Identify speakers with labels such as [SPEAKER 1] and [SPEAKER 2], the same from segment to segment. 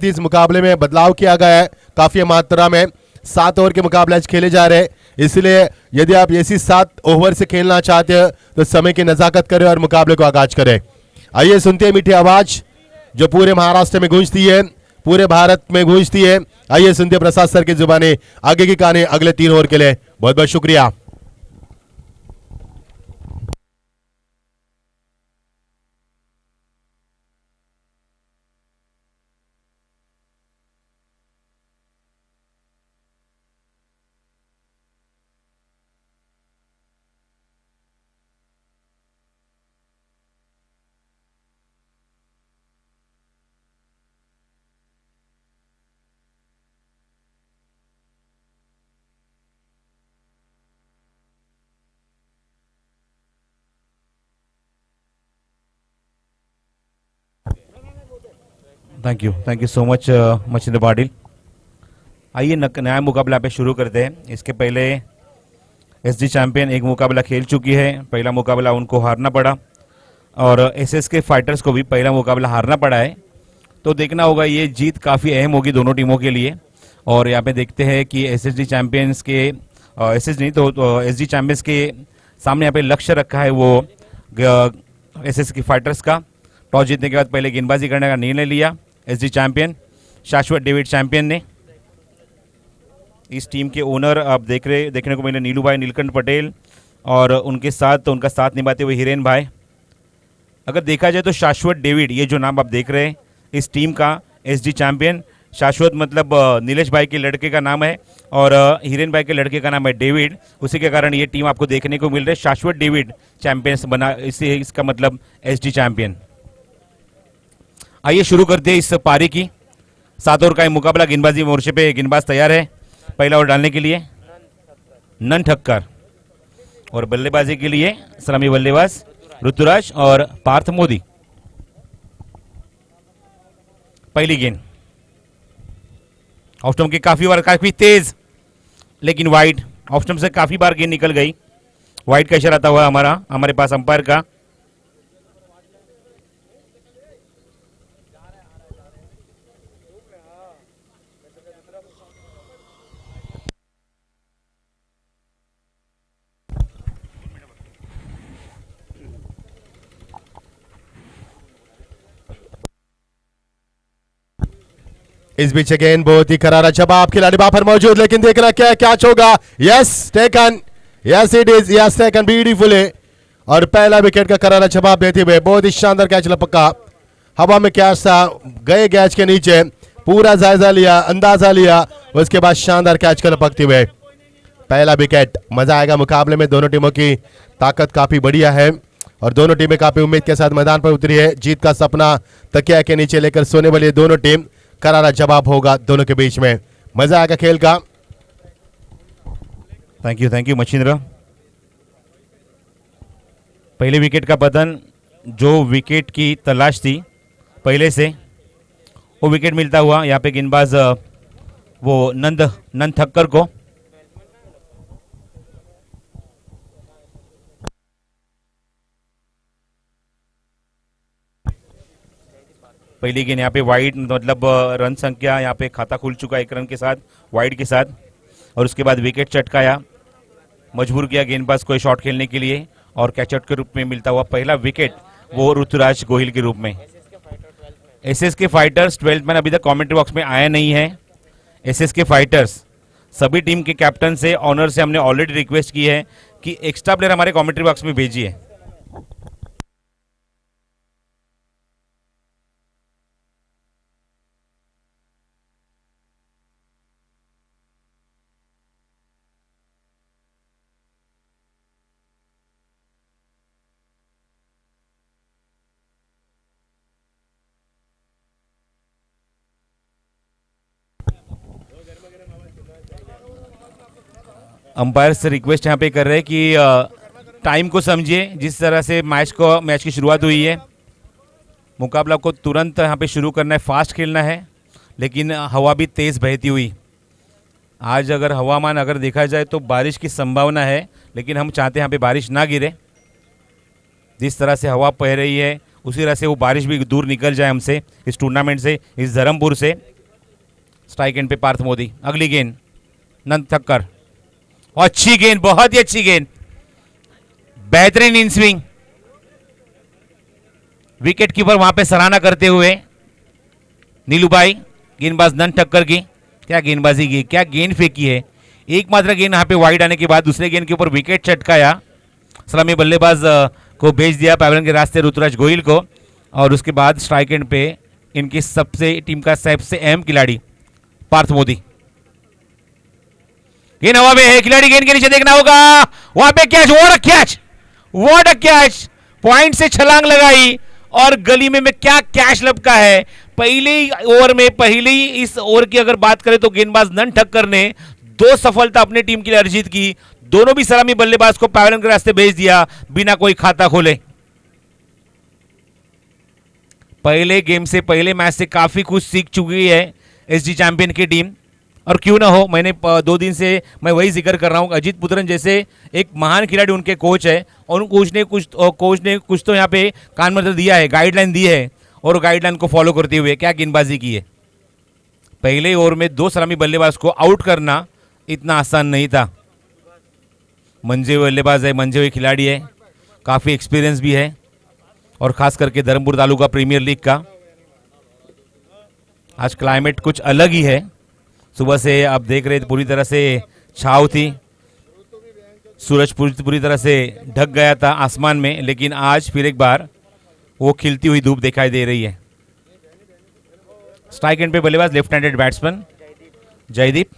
[SPEAKER 1] इस मुकाबले में बदलाव किया गया है काफी मात्रा में। 7 ओवर के मुकाबले आज खेले जा रहे हैं, इसलिए यदि आप ऐसी 7 ओवर से खेलना चाहते हैं तो समय की नजाकत करें और मुकाबले को आगाज करें। आइए सुनते हैं मीठी आवाज जो पूरे महाराष्ट्र में गूंजती है, पूरे भारत में गूंजती है। आइए सुनते हैं प्रसाद सर की जुबानी आगे की कहानी अगले 3 ओवर के लिए। बहुत बहुत शुक्रिया।
[SPEAKER 2] Thank you so much Machhindra Patil. आइए नया मुकाबला पे शुरू करते हैं। इसके पहले एसडी चैंपियन एक मुकाबला खेल चुकी है, पहला मुकाबला उनको हारना पड़ा और एसएस के फाइटर्स को भी पहला मुकाबला हारना पड़ा है। तो देखना होगा, ये जीत काफ़ी अहम होगी दोनों टीमों के लिए। और यहाँ पे देखते हैं कि एसएसडी चैंपियंस के एसएस नहीं तो एसडी चैंपियंस के सामने यहाँ पे लक्ष्य रखा है वो एसएस की फाइटर्स का। टॉस जीतने के बाद पहले गेंदबाजी करने का निर्णय लिया एसडी चैंपियन शाश्वत डेविड चैंपियन ने। इस टीम के ओनर आप देखने को मिले नीलू भाई नीलकंठ पटेल और उनके साथ उनका साथ निभाते हुए हिरेन भाई। अगर देखा जाए तो शाश्वत डेविड, ये जो नाम आप देख रहे हैं इस टीम का एसडी चैंपियन, शाश्वत मतलब नीलेश भाई के लड़के का नाम है और हिरेन भाई के लड़के का नाम है डेविड। उसी के कारण ये टीम आपको देखने को मिल रही है। शाश्वत डेविड चैंपियंस बना, इससे इसका मतलब एसडी चैंपियन। आइए शुरू करते हैं इस पारी की। 7 ओवर का ये मुकाबला। गेंदबाजी मोर्चे पे गेंदबाज तैयार है पहला ओवर डालने के लिए नन ठक्कर, और बल्लेबाजी के लिए सलामी बल्लेबाज ऋतुराज और पार्थ मोदी। पहली गेंद ऑफ स्टंप के काफी तेज, लेकिन वाइड। ऑफ स्टंप से काफी बार गेंद निकल गई। वाइड का इशारा आता हुआ हमारे पास अंपायर का।
[SPEAKER 1] इस बीच गेंद बहुत ही करारा जवाब, खिलाड़ी वहां पर मौजूद, लेकिन देखना क्या कैच होगा। Yes taken, yes it is, yes taken beautifully. और पहला विकेट का करारा जवाब देते हुए बहुत ही शानदार कैच लपका। हवा में कैच था, गए कैच के नीचे, पूरा जायजा लिया, अंदाजा लिया, उसके बाद शानदार कैच का लपकते हुए पहला विकेट। मजा आएगा मुकाबले में। दोनों टीमों की ताकत काफी बढ़िया है और दोनों टीमें काफी उम्मीद के साथ मैदान पर उतरी है। जीत का सपना तकिया के नीचे लेकर सोने वाली दोनों टीम। करारा जवाब होगा दोनों के बीच में। मजा आएगा खेल का।
[SPEAKER 2] Thank you Machhindra. पहले विकेट का पतन, जो विकेट की तलाश थी पहले से, वो विकेट मिलता हुआ यहाँ पे गेंदबाज वो नंद ठक्कर को। पहली गेंद यहाँ पे वाइड, मतलब रन संख्या यहाँ पे खाता खुल चुका 1 रन के साथ वाइड के साथ। और उसके बाद विकेट चटकाया, मजबूर किया गेंदबाज को शॉट खेलने के लिए और कैचआउट के रूप में मिलता हुआ पहला विकेट वो ऋतुराज गोहिल के रूप में। एसएस के फाइटर्स 12th मैन अभी तक कमेंट्री बॉक्स में आया नहीं है। एसएस के फाइटर्स सभी टीम के कैप्टन से, ऑनर से हमने ऑलरेडी रिक्वेस्ट की है कि एक्स्ट्रा प्लेयर हमारे कमेंट्री बॉक्स में भेजिए। अंपायर से रिक्वेस्ट यहाँ पे कर रहे हैं कि टाइम को समझिए। जिस तरह से मैच की शुरुआत हुई है, मुकाबला को तुरंत यहाँ पे शुरू करना है, फास्ट खेलना है, लेकिन हवा भी तेज़ बहती हुई। आज अगर हवामान अगर देखा जाए तो बारिश की संभावना है, लेकिन हम चाहते हैं यहाँ पे बारिश ना गिरे। जिस तरह से हवा बह रही है उसी तरह से वो बारिश भी दूर निकल जाए हमसे, इस टूर्नामेंट से, इस धर्मपुर से। स्ट्राइक एंड पे पार्थ मोदी। अगली गेंद नंद ठक्कर, अच्छी गेंद, बहुत ही अच्छी गेंद, बेहतरीन इन स्विंग। विकेट कीपर वहां पे सराहना करते हुए नीलूबाई, गेंदबाज नंद ठक्कर की। क्या गेंदबाजी की, क्या गेंद फेंकी है। एकमात्र गेंद यहाँ पे वाइड आने के बाद दूसरे गेंद के ऊपर विकेट चटकाया, सलामी बल्लेबाज को भेज दिया पैवेलियन के रास्ते ऋतुराज गोयल को। और उसके बाद स्ट्राइक एंड पे इनकी टीम का सबसे अहम खिलाड़ी पार्थ मोदी। गेंद हवा में है, खिलाड़ी गेंद के नीचे देखना होगा, वहां पे catch, what a catch, point से छलांग लगाई और गली में क्या कैच लपका है। पहले ही ओवर में, पहले ही इस ओवर की अगर बात करें तो गेंदबाज नंद ठक्कर ने 2 सफलता अपनी टीम के लिए अर्जित की। दोनों भी सलामी बल्लेबाज को पैवेलियन के रास्ते भेज दिया बिना कोई खाता खोले। पहले गेम से, पहले मैच से काफी कुछ सीख चुकी है एसजी चैंपियन की टीम। और क्यों ना हो, मैंने 2 दिन से मैं वही जिक्र कर रहा हूं, अजीत पुत्रन जैसे एक महान खिलाड़ी उनके कोच है, और उन कोच ने कुछ तो यहाँ पे कान मंत्र दिया है, गाइडलाइन दी है, और गाइडलाइन को फॉलो करते हुए क्या गेंदबाजी की है। पहले ओवर में 2 सलामी बल्लेबाज को आउट करना इतना आसान नहीं था। मंजे हुए बल्लेबाज है, मंजे हुए खिलाड़ी है, काफ़ी एक्सपीरियंस भी है, और खास करके धर्मपुर तालुका प्रीमियर लीग का। आज क्लाइमेट कुछ अलग ही है। सुबह से आप देख रहे थे पूरी तरह से छाव थी, सूरज पूरी तरह से ढक गया था आसमान में, लेकिन आज फिर एक बार वो खिलती हुई धूप दिखाई दे रही है। स्ट्राइक एंड पे बल्लेबाज left handed batsman Jaydeep.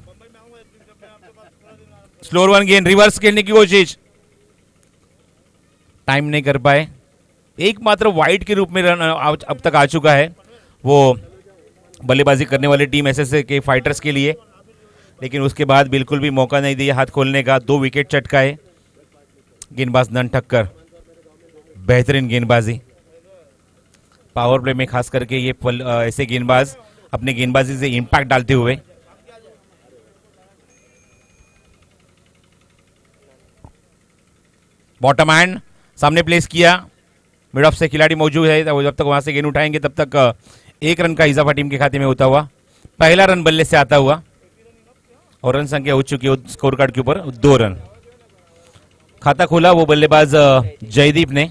[SPEAKER 2] Slower 1 गेंद, रिवर्स खेलने की कोशिश, टाइम नहीं कर पाए। एकमात्र वाइड के रूप में रन अब तक आ चुका है वो बल्लेबाजी करने वाली टीम एसएसए के फाइटर्स के लिए, लेकिन उसके बाद बिल्कुल भी मौका नहीं दिया हाथ खोलने का। 2 विकेट चटकाए गेंदबाज नंद ठक्कर, बेहतरीन गेंदबाजी। पावर प्ले में खास करके ये ऐसे गेंदबाज अपने गेंदबाजी से इंपैक्ट डालते हुए। बॉटम हैंड सामने प्लेस किया, मिड ऑफ से खिलाड़ी मौजूद है, जब तक वहां से गेंद उठाएंगे तब तक 1 रन का इजाफा टीम के खाते में होता हुआ। पहला रन बल्ले से आता हुआ, और रन संख्या हो चुकी है स्कोर कार्ड के ऊपर 2 रन। खाता खोला वो बल्लेबाज जयदीप ने।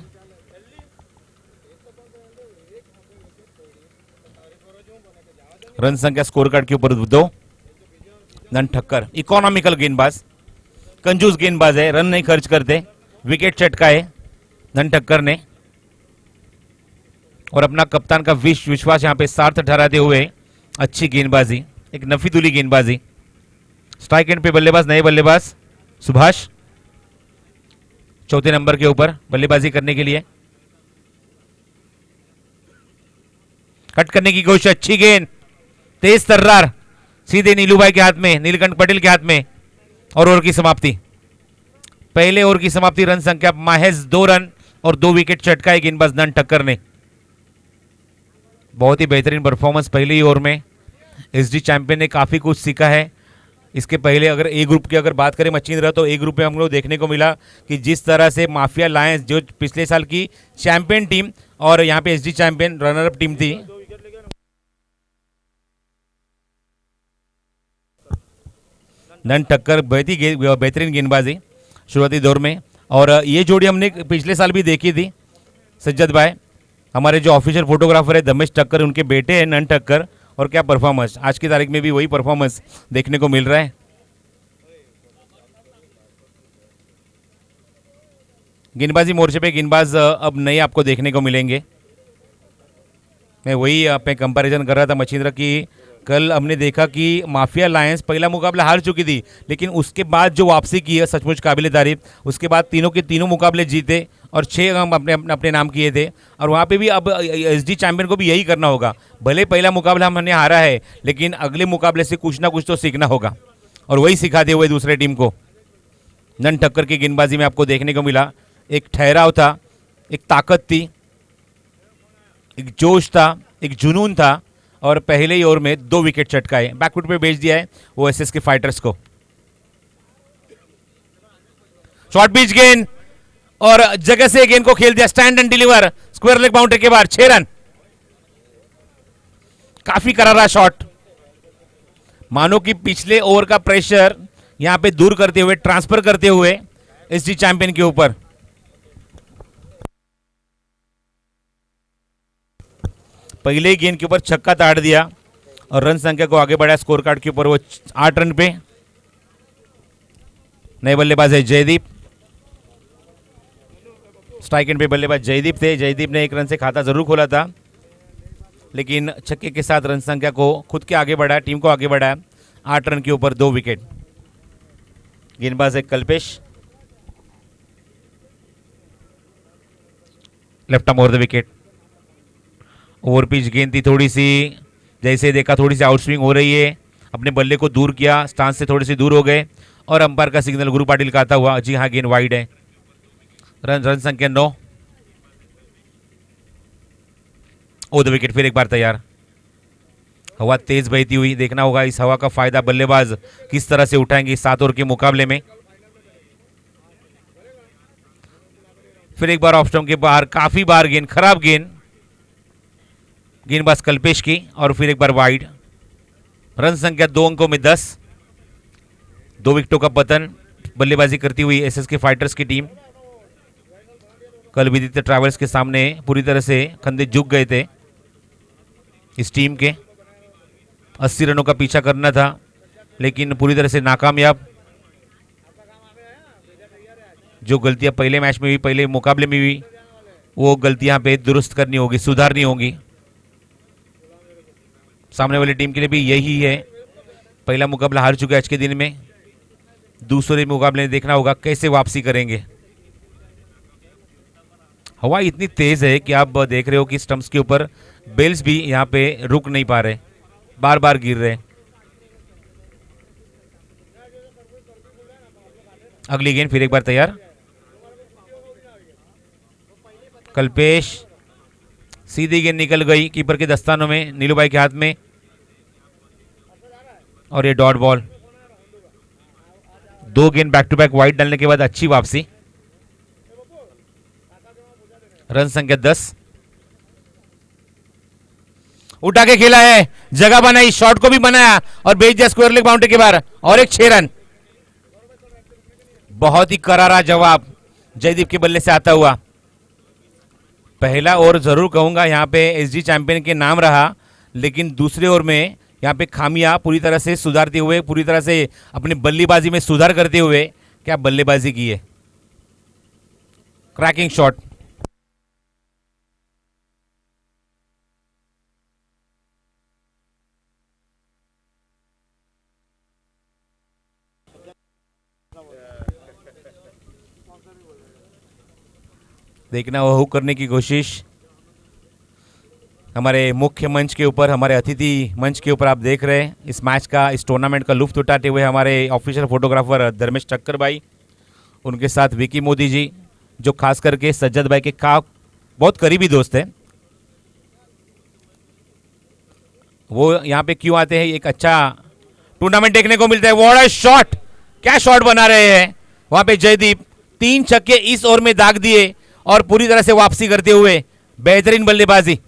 [SPEAKER 2] रन संख्या स्कोर कार्ड के ऊपर 2। नंद ठक्कर इकोनॉमिकल गेंदबाज, कंजूस गेंदबाज है, रन नहीं खर्च करते। विकेट चटकाए नंद ठक्कर ने, और अपना कप्तान का विश्वास यहां पे सार्थ ठहराते हुए अच्छी गेंदबाजी, एक नफीतुली गेंदबाजी। स्ट्राइक एंड पे बल्लेबाज, नए बल्लेबाज सुभाष, 4थे नंबर के ऊपर बल्लेबाजी करने के लिए। कट करने की कोशिश, अच्छी गेंद, तेज तर्रार, सीधे नीलूभाई के हाथ में, नीलकंठ पटेल के हाथ में, और ओवर की समाप्ति। पहले ओवर की समाप्ति, रन संख्या महज 2 रन और 2 विकेट चटकाए गेंदबाज नंद ठक्कर ने। बहुत ही बेहतरीन परफॉर्मेंस पहले ही ओवर में। एसडी चैंपियन ने काफी कुछ सीखा है। इसके पहले अगर ए ग्रुप की अगर बात करें मच्छिंद्रा, तो ए ग्रुप में हम लोग देखने को मिला कि जिस तरह से माफिया लायंस जो पिछले साल की चैंपियन टीम और यहाँ पे SD champion runner up team थी, नंद ठक्कर बेहतरीन गेंदबाजी शुरुआती दौर में। और ये जोड़ी हमने पिछले साल भी देखी थी। सज्जद भाई हमारे जो ऑफिशियल फोटोग्राफर है दमेश ठक्कर, उनके बेटे हैं नंद ठक्कर, और क्या परफॉर्मेंस, आज की तारीख में भी वही परफॉर्मेंस देखने को मिल रहा है। गेंदबाजी मोर्चे पे गेंदबाज अब नए आपको देखने को मिलेंगे। मैं वही पे कंपैरिजन कर रहा था मच्छिंद्रा की। कल हमने देखा कि माफिया लायंस पहला मुकाबला हार चुकी थी, लेकिन उसके बाद जो वापसी की है सचमुच काबिल तारीफ। उसके बाद तीनों के तीनों मुकाबले जीते और 6 हम अपने नाम किए थे। और वहाँ पे भी अब एसडी चैंपियन को भी यही करना होगा। भले पहला मुकाबला हमने हारा है, लेकिन अगले मुकाबले से कुछ ना कुछ तो सीखना होगा, और वही सिखाते हुए दूसरे टीम को। नंद ठक्कर की गेंदबाजी में आपको देखने को मिला एक ठहराव था, एक ताकत थी, एक जोश था, एक जुनून था, और पहले ही ओवर में 2 विकेट चटकाए, बैकफुट पे भेज दिया है वो एसएस के फाइटर्स को। शॉर्ट पिच गेंद, और जगह से गेंद को खेल दिया, stand and deliver, square leg boundary के बाहर 6 रन। काफी करारा शॉट, मानो कि पिछले ओवर का प्रेशर यहां पे दूर करते हुए, ट्रांसफर करते हुए एसजी चैंपियन के ऊपर। पहले ही गेंद के ऊपर छक्का ताड़ दिया और रन संख्या को आगे बढ़ाया स्कोर कार्ड के ऊपर वो 8 रन पे। नए बल्लेबाज है जयदीप, स्ट्राइक एंड पे बल्लेबाज जयदीप थे। जयदीप ने 1 रन से खाता जरूर खोला था, लेकिन छक्के के साथ रन संख्या को खुद के आगे बढ़ाया, टीम को आगे बढ़ाया। 8 रन के ऊपर 2 विकेट। गेंदबाज है Kalpesh, left arm over the wicket. Over pitch गेंद थी, थोड़ी सी जैसे देखा थोड़ी सी आउटस्विंग हो रही है, अपने बल्ले को दूर किया, स्टांस से थोड़ी सी दूर हो गए और अंपायर का सिग्नल गुरु पाटिल का आता हुआ, जी हाँ गेंद वाइड है। रन संख्या 9। ओ द विकेट, फिर एक बार तैयार। हवा तेज बहती हुई, देखना होगा इस हवा का फायदा बल्लेबाज किस तरह से उठाएंगे इस 7 ओवर के मुकाबले में। फिर एक बार ऑफ स्टंप के बाहर, काफी बार गेंद, खराब गेंद, गेंदबाज कल्पेश की, और फिर एक बार वाइड। रन संख्या 2 अंकों में 10। 2 विकेटों का पतन बल्लेबाजी करती हुई एसएसके फाइटर्स की टीम। कल विदित ट्रैवल्स के सामने पूरी तरह से कंधे झुक गए थे इस टीम के। 80 रनों का पीछा करना था, लेकिन पूरी तरह से नाकामयाब। जो गलतियां पहले मैच में हुई, पहले मुकाबले में हुई, वो गलतियां पे दुरुस्त करनी होगी, सुधारनी होगी। सामने वाली टीम के लिए भी यही है। पहला मुकाबला हार चुके आज के दिन में, दूसरे मुकाबले में देखना होगा कैसे वापसी करेंगे। हवा इतनी तेज है कि आप देख रहे हो कि स्टंप्स के ऊपर बेल्स भी यहां पे रुक नहीं पा रहे, बार बार गिर रहे। अगली गेंद, फिर एक बार तैयार। कल्पेश, सीधी गेंद निकल गई कीपर के दस्तानों में, नीलू भाई के हाथ में, और ये डॉट बॉल। 2 गेंद बैक टू बैक वाइड डालने के बाद अच्छी वापसी। रन संख्या 10। उठा के खेला है, जगह बनाई, शॉट को भी बनाया और भेज दिया स्क्वायर लेग बाउंड्री के बाहर, और एक 6 रन। बहुत ही करारा जवाब जयदीप के बल्ले से आता हुआ। पहला ओवर जरूर कहूंगा यहां पे एसजी चैंपियन के नाम रहा, लेकिन दूसरे ओवर में यहां पे खामियां पूरी तरह से सुधारते हुए, पूरी तरह से अपनी बल्लेबाजी में सुधार करते हुए क्या बल्लेबाजी की है। Cracking shot. देखना वो हुक करने की कोशिश। हमारे मुख्य मंच के ऊपर, हमारे अतिथि मंच के ऊपर आप देख रहे हैं इस मैच का, इस टूर्नामेंट का लुत्फ उठाते हुए हमारे ऑफिशियल फोटोग्राफर धर्मेश ठक्कर भाई, उनके साथ विकी मोदी जी, जो खास करके सज्जद भाई के बहुत करीबी दोस्त हैं। वो यहाँ पे क्यों आते हैं, एक अच्छा टूर्नामेंट देखने को मिलता है। व्हाट अ शॉट, क्या शॉट बना रहे हैं वहां पे जयदीप। 3 छक्के इस ओवर में दाग दिए और पूरी तरह से वापसी करते हुए बेहतरीन बल्लेबाजी।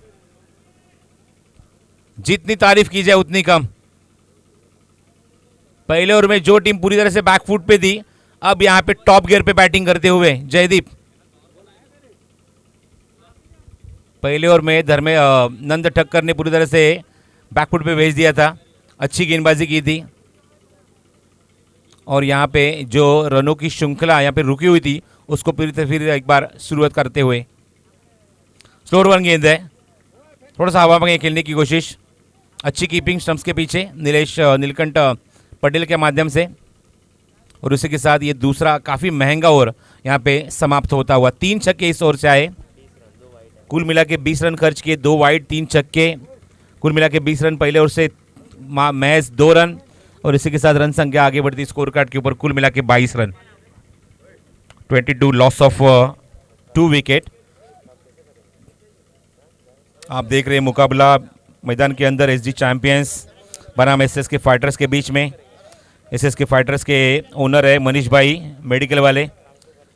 [SPEAKER 2] जितनी तारीफ की जाए उतनी कम। पहले ओवर में जो टीम पूरी तरह से बैकफुट पे थी, अब यहां पे टॉप गियर पे बैटिंग करते हुए जयदीप। पहले ओवर में नंद ठक्कर ने पूरी तरह से बैकफुट पे भेज दिया था, अच्छी गेंदबाजी की थी, और यहां पे जो रनों की श्रृंखला यहां पे रुकी हुई थी उसको फिर एक बार शुरुआत करते हुए। स्लोअर वन गेंद है, थोड़ा सा हवा में खेलने की कोशिश, अच्छी कीपिंग स्टंप्स के पीछे नीलकंठ पटेल के माध्यम से, और उसी के साथ ये दूसरा काफ़ी महंगा ओवर यहाँ पे समाप्त होता हुआ। 3 छक्के इस ओवर से आए, कुल मिला के 20 रन खर्च किए, 2 वाइड 3 छक्के, कुल मिला के 20 रन पहले ओवर से महज 2 रन, और इसी के साथ रन संख्या आगे बढ़ती स्कोर कार्ड के ऊपर कुल मिला के 22 रन। 22 loss of 2 wicket. आप देख रहे हैं मुकाबला मैदान के अंदर एसजी चैंपियंस बनाम एसएसके फाइटर्स के बीच में। एसएसके फाइटर्स के ओनर है मनीष भाई, मेडिकल वाले,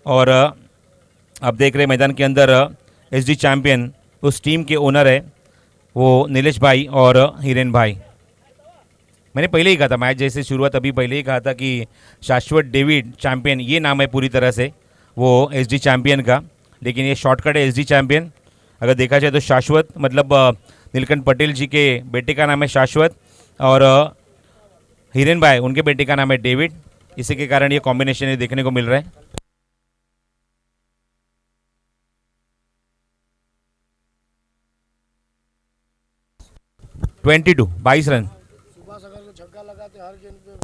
[SPEAKER 2] और आप देख रहे हैं मैदान के अंदर एसडी चैंपियन उस टीम के ओनर है वो नीलेश भाई और हिरेन भाई। मैंने पहले ही कहा था, मैच जैसे शुरू हुआ तभी पहले ही कहा था कि शाश्वत डेविड चैंपियन ये नाम है पूरी तरह से वो एसडी चैंपियन का, लेकिन ये शॉर्टकट है एसडी चैंपियन। अगर देखा जाए तो शाश्वत मतलब नीलकंठ पटेल जी के बेटे का नाम है शाश्वत और हिरेन भाई उनके बेटे का नाम है डेविड, इसी के कारण ये कॉम्बिनेशन ये देखने को मिल रहा है। Twenty 22 run.
[SPEAKER 3] सुभाष अगर छक्का लगाते हर गेंद पे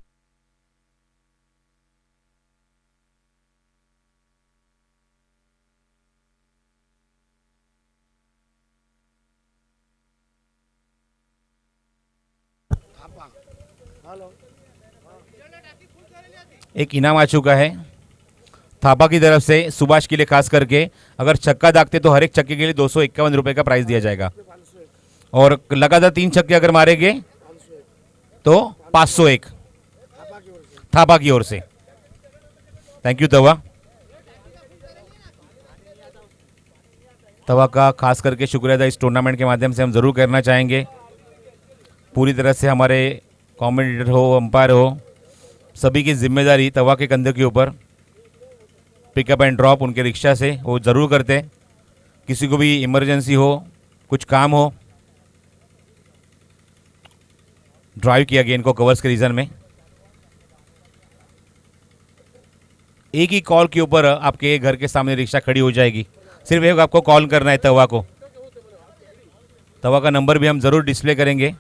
[SPEAKER 3] हेलो
[SPEAKER 2] एक इनाम आ चुका है थापा की तरफ से सुभाष के लिए, खास करके अगर छक्का दागते तो हर एक छक्के के लिए 251 रुपए का प्राइस दिया जाएगा और लगातार 3 छक्के अगर मारेंगे तो 501 थापा की ओर से। थैंक यू तवा। तवा का खास करके शुक्रिया अदा इस टूर्नामेंट के माध्यम से हम जरूर करना चाहेंगे। पूरी तरह से हमारे कमेंटेटर हो, अंपायर हो, सभी की जिम्मेदारी तवा के कंधे के ऊपर। पिकअप एंड ड्रॉप उनके रिक्शा से वो ज़रूर करते हैं। किसी को भी इमरजेंसी हो, कुछ काम हो, ड्राइव किया गेंद को कवर्स के रीजन में। एक ही कॉल के ऊपर आपके घर के सामने रिक्शा खड़ी हो जाएगी, सिर्फ एक आपको कॉल करना है तवा को। तवा का नंबर भी हम ज़रूर डिस्प्ले करेंगे।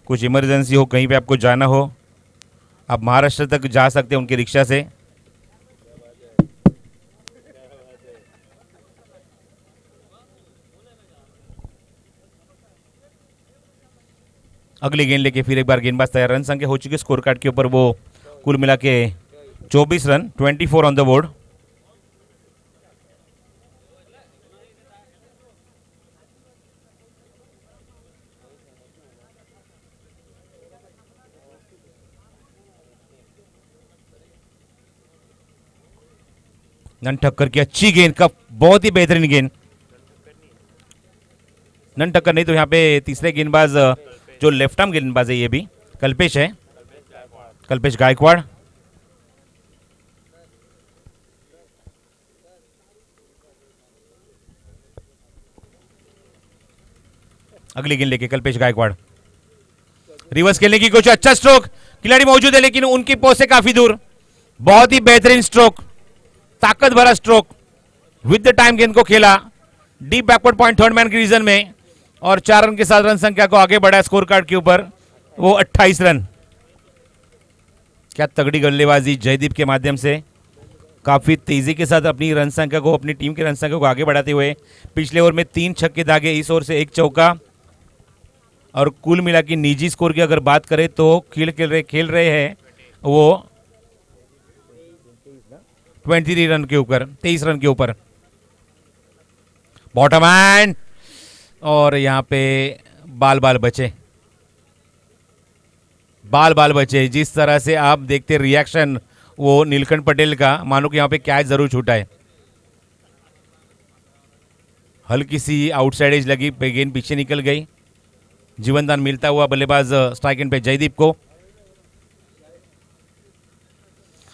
[SPEAKER 2] कुछ इमरजेंसी हो, कहीं पे आपको जाना हो, आप महाराष्ट्र तक जा सकते हैं उनकी रिक्शा से। अगली गेंद लेके फिर एक बार गेंदबाज तैयार। रन संख्या हो चुकी है स्कोर कार्ड के ऊपर वो कुल मिला के 24 रन, 24 ऑन द बोर्ड। नन ठक्कर की अच्छी गेंद का बहुत ही बेहतरीन गेंद। नन ठक्कर नहीं तो यहाँ पे तीसरे गेंदबाज जो लेफ्ट आर्म गेंदबाज है ये भी कल्पेश है, कल्पेश गायकवाड़। अगली गेंद लेके कल्पेश गायकवाड़ रिवर्स खेलने की कोशिश। अच्छा स्ट्रोक, खिलाड़ी मौजूद है लेकिन उनकी पोस्ट से काफी दूर। बहुत ही बेहतरीन स्ट्रोक, ताकत भरा स्ट्रोक। विद द टाइम गेंद को खेला deep backward point third man के रीजन में और 4 रन के साथ रन संख्या को आगे बढ़ा स्कोर कार्ड के ऊपर वो 28 रन। क्या तगड़ी बल्लेबाजी जयदीप के माध्यम से, काफी तेजी के साथ अपनी रन संख्या को, अपनी टीम की रन संख्या को आगे बढ़ाते हुए पिछले ओवर में 3 छक्के दागे, इस ओवर से 1 चौका और कुल मिला के निजी स्कोर की अगर बात करें तो खेल रहे हैं वो 23 रन के ऊपर, 23 रन के ऊपर। बॉटम हैंड और यहां पे बाल बचे, बाल बचे। जिस तरह से आप देखते रिएक्शन वो नीलकंठ पटेल का, मानो कि यहां पे कैच जरूर छूटा है। हल्की सी आउटसाइड एज लगी, गेंद पीछे निकल गई। जीवनदान मिलता हुआ बल्लेबाज स्ट्राइक एंड पे जयदीप को।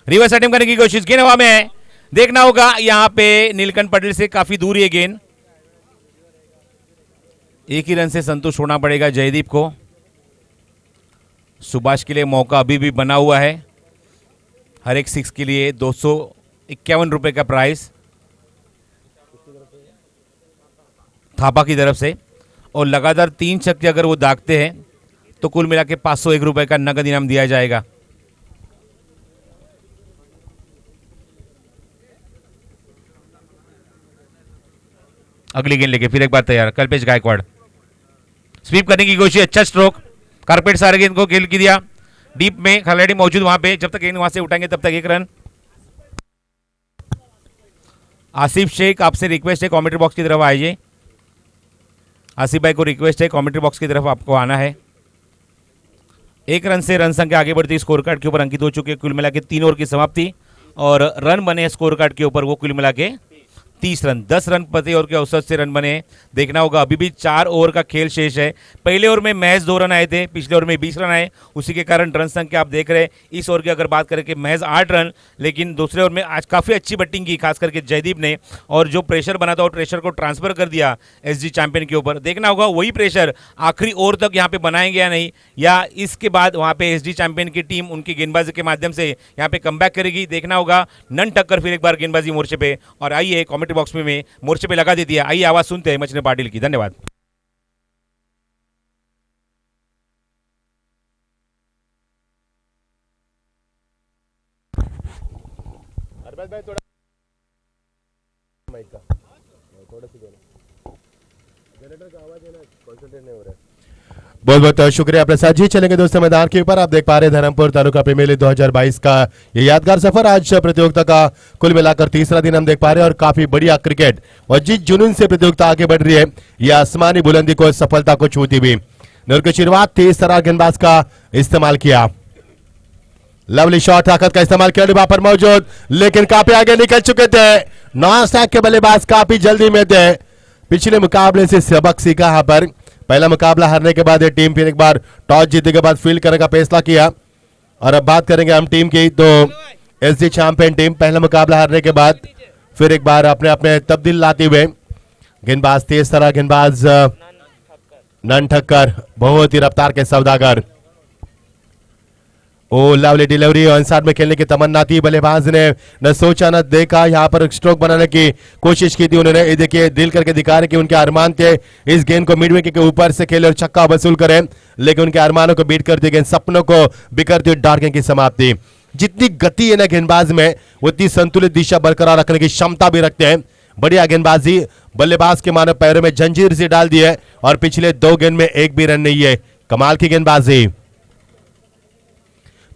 [SPEAKER 2] रिवर्स अटेम्प्ट करने की कोशिश, गेंद हवा में है। देखना होगा यहां पे नीलकंठ पटेल से काफी दूर ये गेंद। एक ही रन से संतुष्ट होना पड़ेगा जयदीप को। सुभाष के लिए मौका अभी भी बना हुआ है। हर एक 6 के लिए 251 रुपए का प्राइस थापा की तरफ से और लगातार 3 छक्के अगर वो दागते हैं तो कुल मिला के 501 रुपए का नगद इनाम दिया जाएगा। अगली गेंद लेके फिर एक बार तैयार कल्पेश गायकवाड़। स्वीप करने की कोशिश, अच्छा स्ट्रोक, कारपेट सारे गेंद को खेल की दिया। डीप में खिलाड़ी मौजूद वहां पे, जब तक गेंद वहां से उठाएंगे तब तक 1 रन। आसिफ शेख आपसे रिक्वेस्ट है कमेंट्री बॉक्स की तरफ आइए। आसिफ भाई को रिक्वेस्ट है कमेंट्री बॉक्स की तरफ आपको आना है। 1 रन से रन संख्या आगे बढ़ती स्कोर कार्ड के ऊपर अंकित हो चुके। कुल मिला के 3 ओवर की समाप्ति और रन बने स्कोर कार्ड के ऊपर वो कुल मिला के 30 रन, 10 रन प्रति ओवर के औसत से रन बने। देखना होगा, अभी भी 4 ओवर का खेल शेष है। पहले ओवर में महज 2 रन आए थे, पिछले ओवर में 20 रन आए, उसी के कारण रन संख्या आप देख रहे हैं। इस ओवर की अगर बात करें कि महज 8 रन, लेकिन दूसरे ओवर में आज काफ़ी अच्छी बैटिंग की, खास करके जयदीप ने, और जो प्रेशर बना था वो प्रेशर को ट्रांसफर कर दिया एसजी चैंपियन के ऊपर। देखना होगा वही प्रेशर आखिरी ओवर तक यहाँ पे बनाएंगे या नहीं, या इसके बाद वहाँ पे एसजी चैंपियन की टीम उनकी गेंदबाजी के माध्यम से यहाँ पे कमबैक करेगी। देखना होगा, नन टक्कर फिर एक बार गेंदबाजी मोर्चे पे। और आइए कमेंट्री बॉक्स में मोर्चे पे लगा देती है, आइए आवाज सुनते हैं मछली पाटिल की। धन्यवाद।
[SPEAKER 1] बहुत बहुत शुक्रिया प्रसाद जी। चलेंगे दोस्तों मैदान के ऊपर। आप देख पा रहे हैं धर्मपुर तालुका प्रीमियर लीग 2022 का ये यादगार सफर। आज प्रतियोगिता का कुल मिलाकर तीसरा दिन हम देख पा रहे हैं और काफी बढ़िया क्रिकेट और जिस जुनून से प्रतियोगिता आगे बढ़ रही है, यह आसमानी बुलंदी को, सफलता को छूती हुई। नूर की शुरुआत, तेज तरार गेंदबाज का इस्तेमाल किया, लवली शॉट, ताकत का इस्तेमाल किया, वहां पर मौजूद, लेकिन काफी आगे निकल चुके थे। नॉन स्ट्राइक के बल्लेबाज काफी जल्दी में थे। पिछले मुकाबले से सबक सीखा। यहाँ पर पहला मुकाबला हारने के बाद ये टीम फिर एक बार टॉस जीतने के बाद फील्ड करने का फैसला किया। और अब बात करेंगे हम टीम की, तो एसजी चैंपियन टीम पहला मुकाबला हारने के बाद फिर एक बार अपने अपने तब्दील लाते हुए, गेंदबाज तेज तरह, गेंदबाज नन ठक्कर, बहुत ही रफ्तार के सौदागर। Oh lovely delivery, on side में खेलने की तमन्ना थी। बल्लेबाज ने न सोचा न देखा, यहाँ पर स्ट्रोक बनाने की कोशिश की थी उन्होंने। ये देखिए, दिल करके दिखा रहे कि उनके अरमान थे इस गेंद को मिड विकेट के ऊपर से खेले और छक्का वसूल करें, लेकिन उनके अरमानों को बीट करती गेंद, सपनों को बिखरती हुई डार्किंग की समाप्ति। जितनी गति है ना गेंदबाज में, उतनी संतुलित दिशा बरकरार रखने की क्षमता भी रखते हैं। बढ़िया गेंदबाजी, बल्लेबाज के मानो पैरों में जंजीर से डाल दी है और पिछले 2 गेंद में एक भी रन नहीं है। कमाल की गेंदबाजी।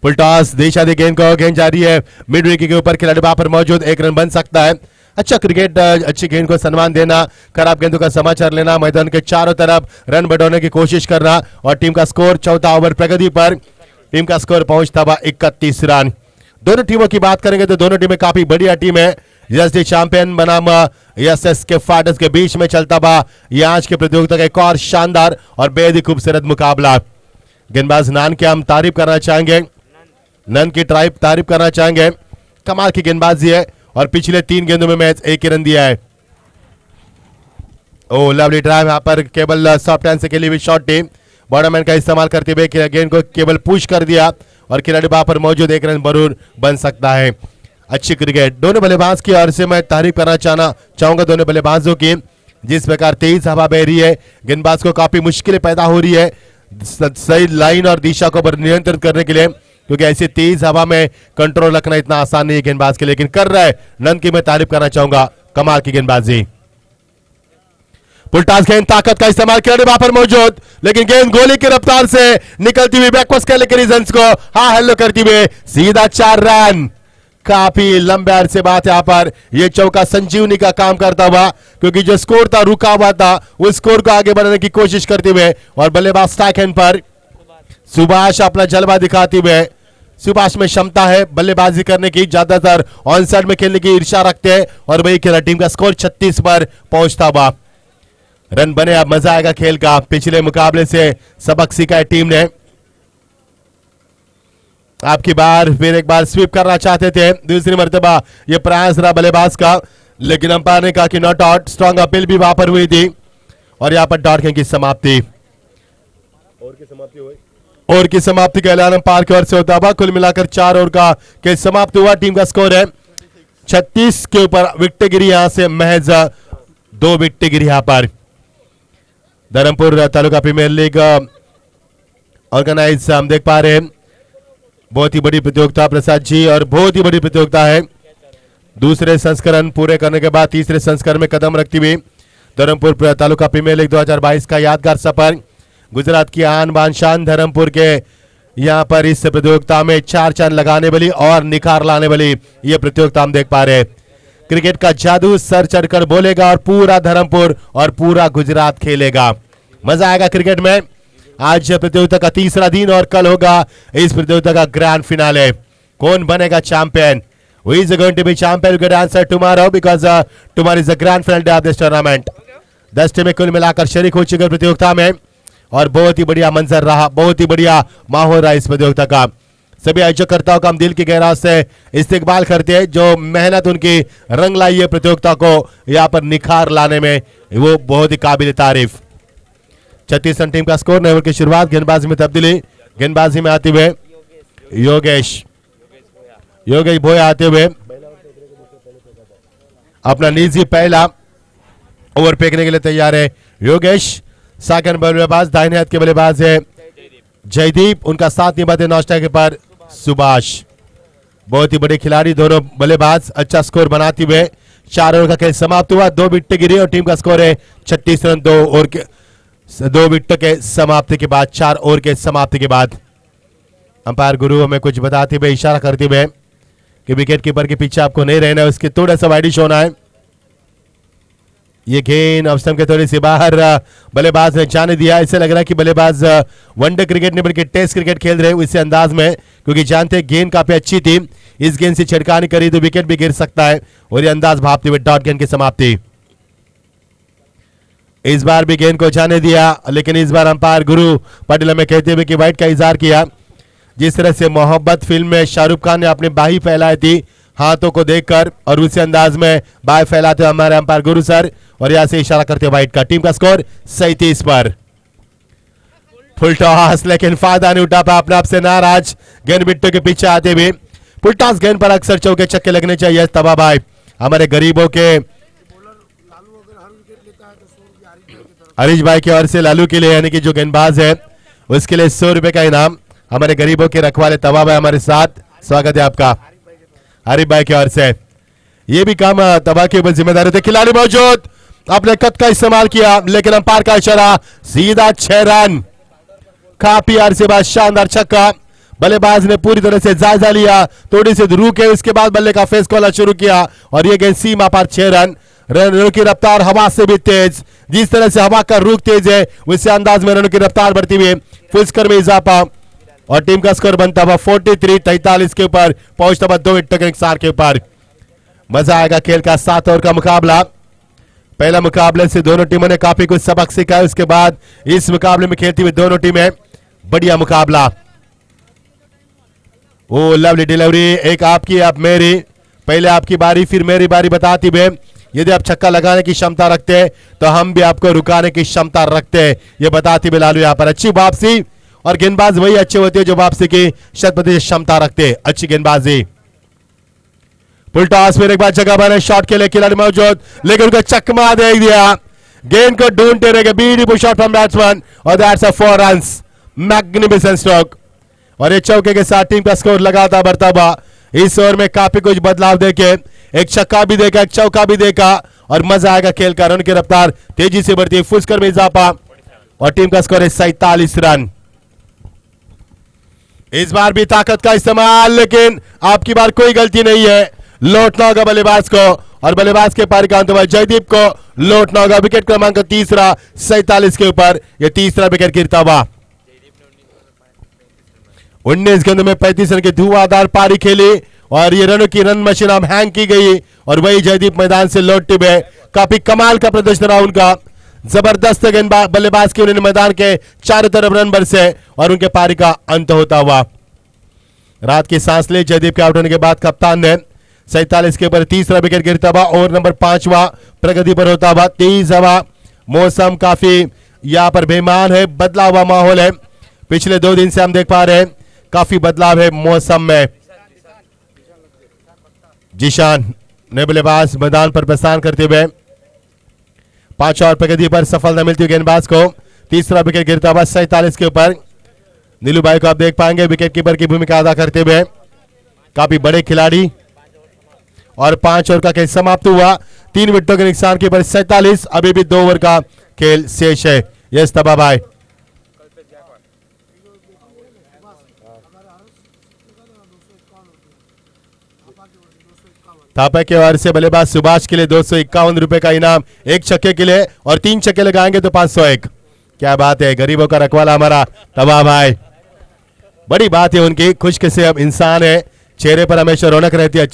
[SPEAKER 1] फुल टॉस, दिशा दी गेंद को, गेंद जारी है मिड विकेट के ऊपर, खिलाड़ी वहां पर मौजूद, 1 रन बन सकता है। अच्छा क्रिकेट, अच्छी गेंद को सम्मान देना, खराब गेंदों का समाचार लेना, मैदान के चारों तरफ रन बढ़ाने की कोशिश करना, और टीम का स्कोर चौथा ओवर प्रगति पर टीम का स्कोर पहुंचता हुआ 31 रन। दोनों टीमों की बात करेंगे तो दोनों टीमें काफी बढ़िया टीम है। एसडी चैंपियन बनाम एसएस के फाइटर्स के बीच में चलता हुआ यह आज की प्रतियोगिता का एक और शानदार और बेहद ही खूबसूरत मुकाबला। गेंदबाज नान की हम तारीफ करना चाहेंगे, नन की तारीफ करना चाहेंगे। कमाल की गेंदबाजी है और पिछले 3 गेंदों में मैच 1 ही रन दिया है। ओ लवली ड्राइव, यहाँ पर केवल सॉफ्ट हैंड से खेली हुई शॉट टीम, बॉर्डरमैन का इस्तेमाल करते हुए गेंद को केवल पुश कर दिया और खिलाड़ी वहां पर मौजूद, 1 रन जरूर बन सकता है। अच्छी क्रिकेट दोनों बल्लेबाज की ओर से मैं तारीफ करना चाहूंगा दोनों बल्लेबाजों की। जिस प्रकार तेज हवा बह रही है, गेंदबाज को काफी मुश्किलें पैदा हो रही है सही लाइन और दिशा को नियंत्रित करने के लिए, क्योंकि ऐसी तेज हवा में कंट्रोल रखना इतना आसान नहीं है गेंदबाज के लिए, लेकिन कर रहा है। नन की मैं तारीफ करना चाहूंगा, कमाल की गेंदबाजी। पुलटास गेंद, ताकत का इस्तेमाल किया, वहां पर मौजूद, लेकिन गेंद गोली की रफ्तार से निकलती हुई बैकवर्ड खेलने के रीजंस को हाँ हेलो करती हुए सीधा 4 रन। काफी लंबे अरसे बाद यहां पर यह चौका संजीवनी का काम करता हुआ, क्योंकि जो स्कोर था रुका हुआ था, उस स्कोर को आगे बढ़ाने की कोशिश करते हुए, और बल्लेबाज स्ट्राइक हैंड पर सुभाष अपना जलवा दिखाते हुए। सुभाष में क्षमता है बल्लेबाजी करने की, ज्यादातर ऑन साइड में खेलने की ईर्ष्या रखते हैं, और वही खेला। टीम का स्कोर 36 पर पहुंचता हुआ, रन बने, अब मजा आएगा खेल का। पिछले मुकाबले से सबक सीखा है टीम ने। आपकी बार फिर एक बार स्वीप करना चाहते थे, दूसरी मर्तबा यह प्रयास रहा बल्लेबाज का, लेकिन अंपायर ने कहा कि नॉट आउट। स्ट्रॉन्ग अपील भी वहां पर हुई थी और यहां पर डॉट की समाप्ति, ओवर की समाप्ति का ऐलान अंपायर की ओर से होता हुआ। कुल मिलाकर 4 ओवर का खेल समाप्त हुआ। टीम का स्कोर है 36 के ऊपर। विकेट गिरी यहां से महज 2 विकेट गिरी यहां पर। Dharampur taluka premier league organize हम देख पा रहे हैं, बहुत ही बड़ी प्रतियोगिता प्रसाद जी, और बहुत ही बड़ी प्रतियोगिता है। दूसरे संस्करण पूरे करने के बाद तीसरे संस्करण में कदम रखती हुई धर्मपुर तालुका प्रीमियर लीग 2022 का यादगार सफर। गुजरात की आन बान शान धर्मपुर के यहां पर इस प्रतियोगिता में 4 चांद लगाने वाली और निखार लाने वाली यह प्रतियोगिता हम देख पा रहे हैं। क्रिकेट का जादू सर चढ़कर बोलेगा और पूरा धर्मपुर और पूरा गुजरात खेलेगा। मजा आएगा क्रिकेट में। आज प्रतियोगिता का तीसरा दिन और कल होगा इस प्रतियोगिता का ग्रैंड फिनाले। कौन बनेगा champion, who is going to be champion? Good answer tomorrow because tomorrow is the grand final day of this tournament. 10 टीमें कुल मिलाकर शरीक हो चुकी प्रतियोगिता में और बहुत ही बढ़िया मंजर रहा, बहुत ही बढ़िया माहौल रहा इस प्रतियोगिता का। सभी आयोजकर्ताओं का हम दिल की गहराई से इस्तकबाल करते हैं, जो मेहनत उनकी रंग लाई है प्रतियोगिता को यहाँ पर निखार लाने में, वो बहुत ही काबिल तारीफ। 36 रन टीम का स्कोर। नए ओवर की शुरुआत, गेंदबाजी में तब्दीली, गेंदबाजी में आते हुए योगेश भोया आते हुए अपना निजी पहला ओवर फेंकने के लिए तैयार है योगेश। सेकंड बल्लेबाज दाहिने हाथ के बल्लेबाज है जयदीप, उनका साथ निभाते नौस्टा के पर सुभाष। बहुत ही बड़े खिलाड़ी दोनों बल्लेबाज, अच्छा स्कोर बनाते हुए 4 ओवर का खेल समाप्त हुआ। 2 विकेट गिरी और टीम का स्कोर है 36 रन। 2 विकेट के समाप्ति के बाद, 4 ओवर के समाप्ति के बाद अंपायर गुरु हमें कुछ बताते हुए, इशारा करते हुए कि विकेट कीपर के पीछे आपको नहीं रहना है, उसके थोड़ा सा वाइडिश होना है। ये गेंद ऑफ स्टंप के थोड़ी सी बाहर बल्लेबाज ने जाने दिया। इससे लग रहा है कि बल्लेबाज वनडे क्रिकेट नहीं बल्कि टेस्ट क्रिकेट खेल रहे इसी अंदाज में, क्योंकि जानते गेंद काफी अच्छी थी, इस गेंद से छिड़कानी करी तो विकेट भी गिर सकता है और ये अंदाज भापते हुए डॉट गेंद की समाप्ति। इस बार भी गेंद को जाने दिया, लेकिन इस बार अंपायर गुरु पटेल में कहते हुए कि वाइट का इजहार किया। जिस तरह से मोहब्बत फिल्म में शाहरुख खान ने अपनी बाही फैलाई थी हाथों को देखकर, और उसी अंदाज में बाह फैलाते हुए हमारे अंपायर गुरु सर, और यहां से इशारा करते वाइट का। टीम का स्कोर 37 पर। फुल टॉस, लेकिन फायदा नहीं उठा पाया, अपने आप से नाराज गेंद बिट्टू के पीछे आते हुए। फुल टॉस गेंद पर अक्सर चौके छक्के लगने चाहिए तबाह भाई, हमारे गरीबों के हरीश भाई की ओर से लालू के लिए, यानी कि जो गेंदबाज है उसके लिए 100 रुपए का इनाम। हमारे गरीबों के रखवाले तबाह भाई हमारे साथ, स्वागत है आपका हरीश भाई की ओर से। ये भी काम तबाह के ऊपर जिम्मेदारी थे। खिलाड़ी मौजूद, अपने कद का इस्तेमाल किया, लेकिन अंपायर का इशारा, सीधा 6 रन। काफी अरसे बाद शानदार छक्का, बल्लेबाज ने पूरी तरह से जायजा लिया, थोड़ी सी रुके, उसके बाद बल्ले का फेस खोलना शुरू किया और ये गेंद सीमा पर 6 रन। रनों की रफ्तार हवा से भी तेज, जिस तरह से हवा का रुख तेज है उसी अंदाज में रनों की रफ्तार बढ़ती हुई, फुल स्कोर में इजाफा और टीम का स्कोर बनता हुआ 43-43 के ऊपर, पहुंचता हुआ 2 विकेट के नुकसान के ऊपर। मजा आएगा खेल का 7 ओवर का मुकाबला। पहला मुकाबले से दोनों टीमों ने काफी कुछ सबक सीखा है, उसके बाद इस मुकाबले में खेलती हुई दोनों टीमें, बढ़िया मुकाबला। ओ लवली डिलीवरी, एक आपकी आप मेरी, पहले आपकी बारी फिर मेरी बारी बताती हुए, यदि आप छक्का लगाने की क्षमता रखते हैं तो हम भी आपको रुकाने की क्षमता रखते हैं, ये बताती हुए लालू यहाँ पर। अच्छी वापसी, और गेंदबाज वही अच्छे होते हैं जो वापसी की 100% क्षमता रखते हैं। अच्छी गेंदबाजी। फुल टॉस, फिर एक बार जगह बने शॉट के लिए खिलाड़ी मौजूद, लेकिन उनको चकमा दे दिया, गेंद को ढूंढते रहे। ब्यूटीफुल शॉट फ्रॉम बैट्समैन और that's a 4 runs, magnificent stroke. और ये चौके के साथ टीम का स्कोर लगातार बढ़ता हुआ। इस ओवर में काफी कुछ बदलाव देके, एक छक्का भी देखा, एक चौका भी देखा, और मजा आएगा खेल का। रन की रफ्तार तेजी से बढ़ती है, फुल स्कोर में इजाफा और टीम का स्कोर है 47 रन। इस बार भी ताकत का इस्तेमाल, लेकिन आपकी बार कोई गलती नहीं है, लौटना होगा बल्लेबाज को, और बल्लेबाज के पारी का अंत हुआ जयदीप को लौटना होगा। विकेट क्रमांक 3 47 के ऊपर, यह 3रा विकेट गिरता हुआ। 19 गेंदों में 35 रन की धुआंधार पारी खेली और ये रनों की रन मशीन अब हैंग की गई, और वही जयदीप मैदान से लौटते हुए काफी कमाल का प्रदर्शन रहा उनका। जबरदस्त गेंदबाज बल्लेबाज की उन्होंने मैदान के चारों तरफ रन बरसे और उनके पारी का अंत होता हुआ। रात की सांस ली जयदीप के आउट होने के बाद कप्तान ने 47 के ऊपर 3रा विकेट गिरता हुआ। ओवर नंबर 5वां प्रगति पर होता हुआ। तेज हवा, मौसम काफी यहाँ पर बेईमान है, बदला हुआ माहौल है। पिछले 2 दिन से हम देख पा रहे हैं काफी बदलाव है मौसम में। जीशान ने बल्लेबाज मैदान पर प्रस्थान करते हुए 5 और प्रगति पर सफलता मिलती हुई गेंदबाज को 3रा विकेट गिरता हुआ 47 के ऊपर। नीलू भाई को आप देख पाएंगे विकेट कीपर की भूमिका अदा करते हुए, काफी बड़े खिलाड़ी। और 5 ओवर का खेल समाप्त हुआ, 3 विकेटों के नुकसान के ऊपर 47। अभी भी 2 ओवर का खेल शेष है। यस तबाह भाई, थापा के ओर से बल्लेबाज सुभाष के लिए 251 रुपए का इनाम, 1 छक्के के लिए, और 3 छक्के लगाएंगे तो 501। क्या बात है, गरीबों का रखवाला हमारा तबाह भाई, बड़ी बात है उनकी। खुशकिस्मत इंसान है चेहरे पर हमेशा रौनक रहती है।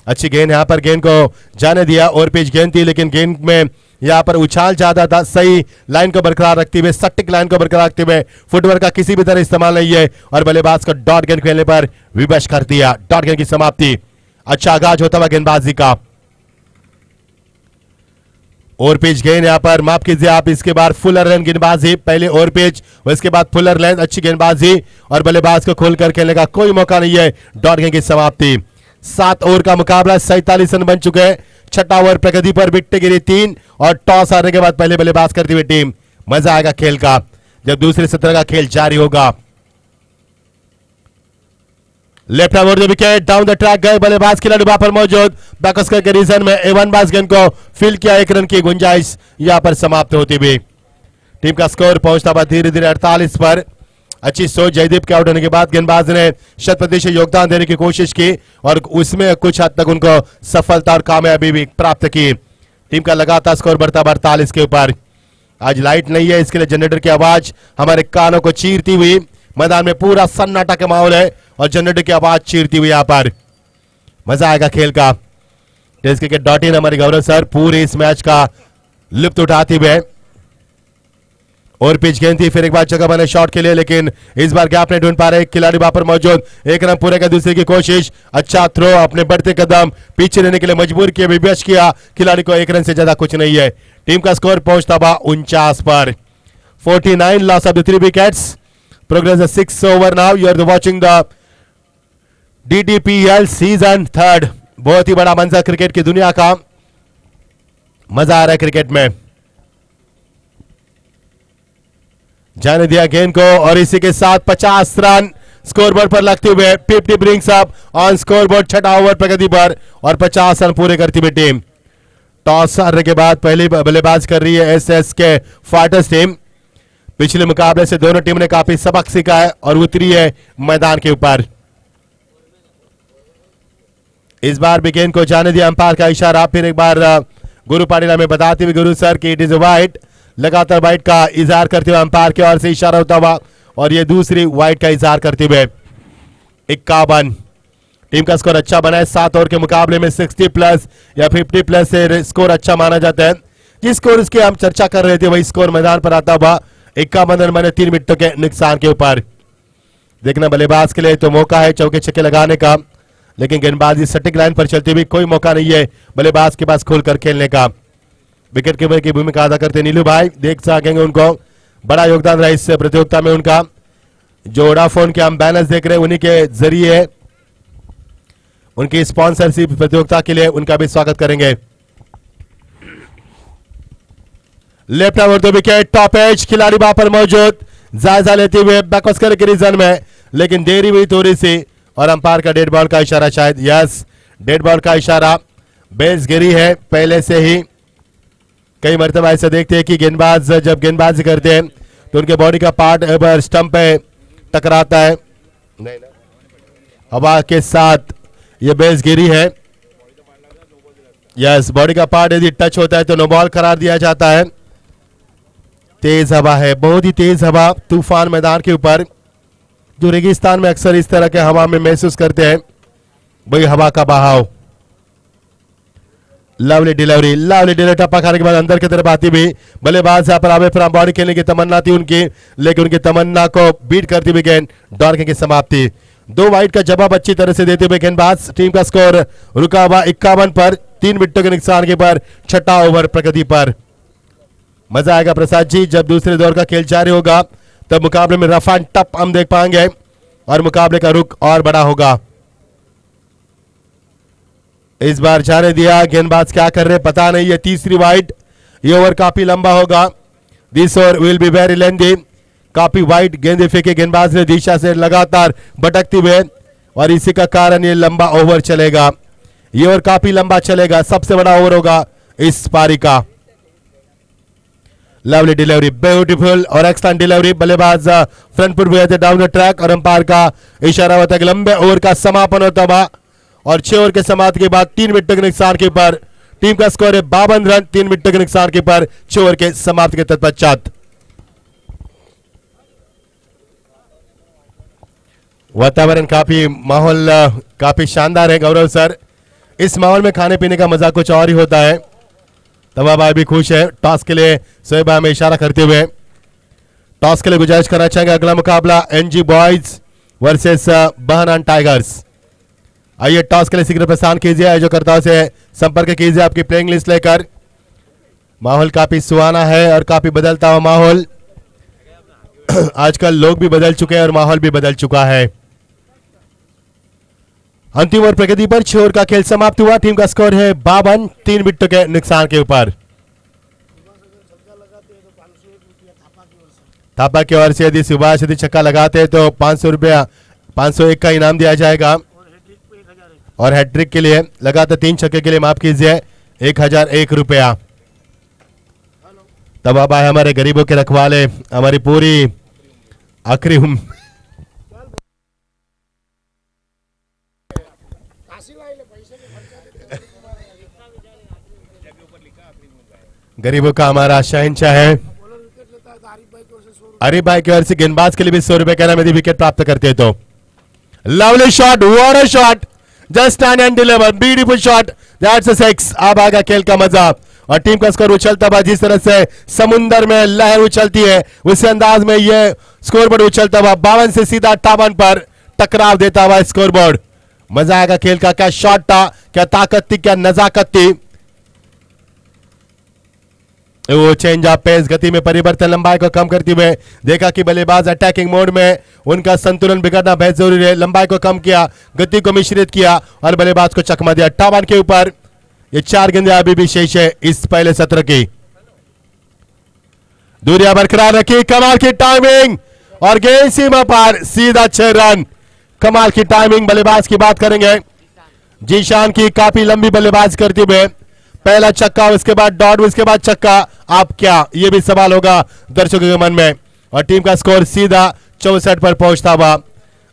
[SPEAKER 1] अच्छी गेंद यहाँ पर गेंद को जाने दिया और पिच गेंद थी, लेकिन गेंद में यहाँ पर उछाल ज्यादा था। सही लाइन को बरकरार रखते हुए, सटीक लाइन को बरकरार रखते हुए, फुटवर्क का किसी भी तरह इस्तेमाल नहीं है और बल्लेबाज को डॉट गेंद खेलने पर विवश कर दिया। डॉट गेंद की समाप्ति। अच्छा आगाज होता हुआ गेंदबाजी का। और पिच गेंद यहाँ पर माफ कीजिए आप, इसके बाद फुलर रन गेंदबाजी, पहले और पिच उसके बाद फुलर लेंथ, अच्छी गेंदबाजी और बल्लेबाज को खोलकर खेलने का कोई मौका नहीं है। डॉट गेंद की समाप्ति। 7 ओवर का मुकाबला, 47 रन बन चुके हैं। छठा ओवर प्रगति पर, विकेट गिरी 3 और टॉस हारने के बाद पहले बल्लेबाज करती हुई टीम। मजा आएगा खेल का जब दूसरे सत्र का खेल जारी होगा। लेफ्ट ओवर जो विकेट डाउन द ट्रैक गए, बल्लेबाज खिलाड़ी वहां पर मौजूद, बैकस्कर के रीजन में एवन बास गेंद को फील्ड किया, 1 रन की गुंजाइश यहां पर समाप्त होती हुई। टीम का स्कोर पहुंचता हुआ धीरे धीरे 48 पर। अच्छी सोच, जयदीप के आउट होने के बाद गेंदबाज ने 100% योगदान देने की कोशिश की और उसमें कुछ हद तक उनको सफलता और कामयाबी भी प्राप्त की। टीम का लगातार स्कोर बढ़ता 48 के ऊपर। आज लाइट नहीं है, इसके लिए जनरेटर की आवाज हमारे कानों को चीरती हुई। मैदान में पूरा सन्नाटा का माहौल है और जनरेटर की आवाज चीरती हुई यहां पर। मजा आएगा खेल का। टेस्ट क्रिकेट .in हमारे गौरव सर पूरे इस मैच का लुत्फ उठाते हुए। और पिच गेंद थी, फिर एक बार जगह बने शॉट के लिए, लेकिन इस बार गैप नहीं ढूंढ पा रहे खिलाड़ी वहां पर मौजूद। 1 रन पूरे का दूसरे की कोशिश, अच्छा थ्रो, अपने बढ़ते कदम पीछे लेने के लिए मजबूर किया, विवश किया खिलाड़ी को। 1 रन से ज्यादा कुछ नहीं है। टीम का स्कोर पहुंचता हुआ 49 पर। 49 loss of the 3 wickets. Progress the 6th over now. You are watching the DTPL season 3rd. बहुत ही बड़ा मंजर क्रिकेट की दुनिया का। मजा आ रहा है क्रिकेट में। जाने दिया गेंद को और इसी के साथ 50 रन स्कोरबोर्ड पर लगते हुए 50 ब्रिंग्स अप ऑन स्कोरबोर्ड। छठा ओवर प्रगति पर और 50 रन पूरे करती हुई टीम। टॉस हारने के बाद पहली बल्लेबाज कर रही है SS के फाइटर्स टीम। पिछले मुकाबले से दोनों टीम ने काफी सबक सीखा है और उतरी है मैदान के ऊपर। इस बार भी गेंद को जाने दिया, अंपायर का इशारा। फिर एक बार गुरु पाटिल हमें बताते हुए गुरु सर की इट इज वाइड, लगातार वाइड का इजहार करते हुए अंपायर की ओर से इशारा होता हुआ और ये दूसरी वाइड का इजहार करते हुए 51। टीम का स्कोर अच्छा बना है। 7 ओवर के मुकाबले में 60 प्लस या 50 प्लस से स्कोर अच्छा माना जाता है। जिस स्कोर इसकी हम चर्चा कर रहे थे वही स्कोर मैदान पर आता हुआ 51 रन बने 3 विकेटों के नुकसान के ऊपर। देखना बल्लेबाज के लिए तो मौका है चौके छक्के लगाने का, लेकिन गेंदबाजी सटीक लाइन पर चलती हुई कोई मौका नहीं है बल्लेबाज के पास खोलकर खेलने का। विकेट कीपर की भूमिका अदा करते नीलू भाई, देख सकेंगे उनको बड़ा योगदान रहा इस प्रतियोगिता में उनका। जो वोडाफोन के हम बैनर्स देख रहे हैं उन्हीं के जरिए उनकी स्पॉन्सरशिप प्रतियोगिता के लिए उनका भी स्वागत करेंगे। Left over 2 wicket, top edge खिलाड़ी वहां पर मौजूद, जायजा लेते हुए बैकस्कर के रीजन में, लेकिन देरी हुई थोड़ी सी और अंपायर का डेड बॉल का इशारा, शायद यस डेड बॉल का इशारा। बेस गिरी है पहले से ही। कई मरतबा ऐसा देखते हैं कि गेंदबाज जब गेंदबाजी करते हैं तो उनके बॉडी का पार्ट स्टंप पे टकराता है, हवा के साथ ये बेस गिरी है। यस, बॉडी का पार्ट यदि टच होता है तो नो बॉल करार दिया जाता है। तेज हवा है, बहुत ही तेज हवा, तूफान मैदान के ऊपर। जो रेगिस्तान में अक्सर इस तरह के हवा में महसूस करते हैं वही हवा का बहाव। लवली डिलीवरी टप्पा खाने के बाद अंदर की तरफ आती हुई बल्लेबाज यहाँ पर आवे फ्राम बॉडी खेलने की तमन्ना थी उनकी, लेकिन उनकी तमन्ना को बीट करती हुई गेंद डॉर्किंग की समाप्ति। 2 वाइड का जवाब अच्छी तरह से देते हुए गेंदबाज। टीम का स्कोर रुका हुआ 51 पर, 3 विकेटों के नुकसान के पर, छठा ओवर प्रगति पर। मजा आएगा प्रसाद जी जब दूसरे दौर का खेल जारी होगा, तब मुकाबले में रफ एंड टफ हम देख पाएंगे और मुकाबले का रुख और बड़ा होगा। इस बार जाने दिया, गेंदबाज क्या कर रहे पता नहीं है। तीसरी वाइड, ये ओवर काफी लंबा होगा। This over will be very lengthy. काफी वाइड गेंद फेंके गेंदबाज ने दिशा से लगातार भटकते हुए और इसी का कारण ये लंबा ओवर चलेगा। ये ओवर काफी लंबा चलेगा, सबसे बड़ा ओवर होगा इस पारी का। लवली डिलीवरी, ब्यूटीफुल और एक्सलेंट डिलीवरी। बल्लेबाज फ्रंट फुट हुए थे डाउन द ट्रैक और अंपायर का इशारा होता है कि लंबे ओवर का समापन होता हुआ और 6 ओवर के समाप्ति के बाद 3 विकेट के नुकसान के पर टीम का स्कोर है 52 रन, 3 विकेट के नुकसान के पर 6 ओवर के समाप्ति के तत्पश्चात। वातावरण काफी माहौल काफी शानदार है गौरव सर। इस माहौल में खाने पीने का मजा कुछ और ही होता है। तवा भाई भी खुश है। टॉस के लिए सोहेब भाई में इशारा करते हुए टॉस के लिए गुजारिश करना चाहेंगे। अगला मुकाबला एनजी बॉयज वर्सेस बहनान टाइगर्स। आइए टॉस के लिए शीघ्र प्रस्थान कीजिए। आयोजकर्ताओं से संपर्क कीजिए आपकी प्लेइंग लिस्ट लेकर। माहौल काफी सुहाना है और काफी बदलता हुआ माहौल। आजकल लोग भी बदल चुके हैं और माहौल भी बदल चुका है। अंतिम ओवर प्रगति पर 6 ओवर का खेल समाप्त हुआ। टीम का स्कोर है 52, 3 विकेटों के नुकसान के ऊपर।
[SPEAKER 3] छक्का लगाते हैं तो 501 रुपया थापा की ओर से।
[SPEAKER 1] थापा की ओर से यदि सुभाष यदि छक्का लगाते हैं तो 500 रुपया 501 का इनाम दिया जाएगा।
[SPEAKER 3] और हैट्रिक पे 1001।
[SPEAKER 1] और हैट्रिक के लिए लगातार 3 छक्के के लिए माफ कीजिए 1001 रुपया। तब अब आए हमारे गरीबों के रखवाले, हमारी पूरी आखिरी
[SPEAKER 3] काशी वाले पैसे के खर्चा
[SPEAKER 1] गरीबों का हमारा शहंशाह है।
[SPEAKER 3] बॉलर विकेट लेता है तो आरिफ भाई की ओर से 100 रुपये।
[SPEAKER 1] अरे भाई की ओर से गेंदबाज के लिए भी 100 रुपए का इनाम यदि विकेट प्राप्त करते हैं तो। Lovely shot, what a shot, just stand and deliver, beautiful shot, that's a 6। अब आएगा खेल का मजा और टीम का स्कोर उछलता हुआ जिस तरह से समुंदर में लहर उछलती है उसी अंदाज में यह स्कोरबोर्ड उछलता हुआ 52 से सीधा 58 पर टकराव देता हुआ स्कोरबोर्ड। मजा आएगा खेल का। क्या शॉट था, क्या ताकत थी, क्या नजाकत थी। वो चेंज ऑफ पेस, गति में परिवर्तन, लंबाई को कम करते हुए देखा कि बल्लेबाज अटैकिंग मोड में, उनका संतुलन बिगड़ना बेहद जरूरी है। लंबाई को कम किया, गति को मिश्रित किया और बल्लेबाज को चकमा दिया 58 के ऊपर। ये 4 गेंदें अभी भी शेष है इस पहले सत्र की। दूरियां बरकरार रखी, कमाल की टाइमिंग और गेंद सीमा पार, सीधा 6 रन। कमाल की टाइमिंग। बल्लेबाज की बात करेंगे, जीशान की काफी लंबी बल्लेबाज करते हुए पहला छक्का, उसके बाद डॉट, उसके बाद छक्का। आप क्या, ये भी सवाल होगा दर्शकों के मन में। और टीम का स्कोर सीधा 64 पर पहुंचता हुआ।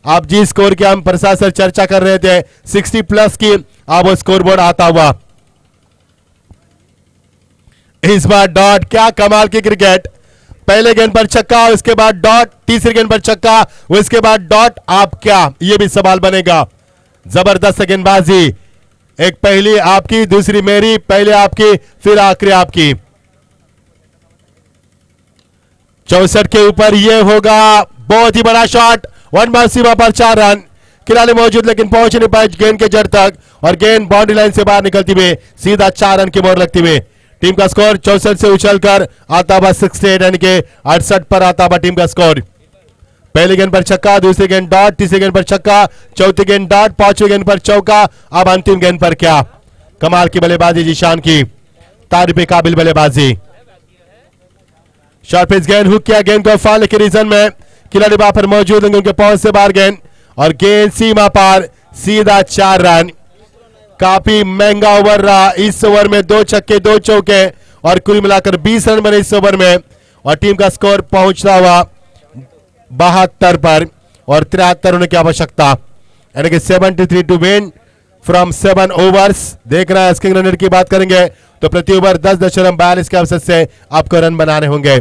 [SPEAKER 1] आप जिस स्कोर की हम प्रशासन चर्चा कर रहे थे 60 प्लस की, अब वो स्कोरबोर्ड आता हुआ। इस बार डॉट, क्या कमाल की क्रिकेट। पहले गेंद पर छक्का, उसके बाद डॉट, तीसरी गेंद पर छक्का, उसके बाद डॉट। आप क्या, ये भी सवाल बनेगा। जबरदस्त गेंदबाजी। एक पहली आपकी, दूसरी मेरी, पहले आपकी, फिर आखिरी आपकी। 64 के ऊपर ये होगा बहुत ही बड़ा शॉट। 1 बॉल सीमा पर 4 रन। खिलाड़ी मौजूद लेकिन पहुंच नहीं पाए गेंद के जड़ तक और गेंद बाउंड्री लाइन से बाहर निकलती हुई सीधा 4 रन की मोहर लगती हुई। टीम का स्कोर 64 से उछलकर आता हुआ 68 यानी के 68 पर आता हुआ टीम का स्कोर। पहली गेंद पर छक्का, दूसरी गेंद डॉट, तीसरी गेंद पर छक्का, चौथी गेंद डॉट, पांचवी गेंद पर चौका। अब अंतिम गेंद पर क्या, कमाल की बल्लेबाजी जीशान की, तारीफ काबिल बल्लेबाजी। शॉर्ट पिच गेंद, हुक किया गेंद को फाल के रीजन में, खिलाड़ी वहां पर मौजूद होंगे, उनके पहुंच से बाहर गेंद और गेंद सीमा पार, सीधा 4 रन। काफी महंगा ओवर रहा। इस ओवर में 2 छक्के 2 चौके और कुल मिलाकर 20 रन बने इस ओवर में और टीम का स्कोर पहुंचता हुआ 72 पर और 73 होने की आवश्यकता, यानी कि 73 टू विन फ्रॉम 7 ओवर्स। देख रहा है स्किंग रन की बात करेंगे तो प्रति ओवर 10.42 के अवसर से आपको रन बनाने होंगे।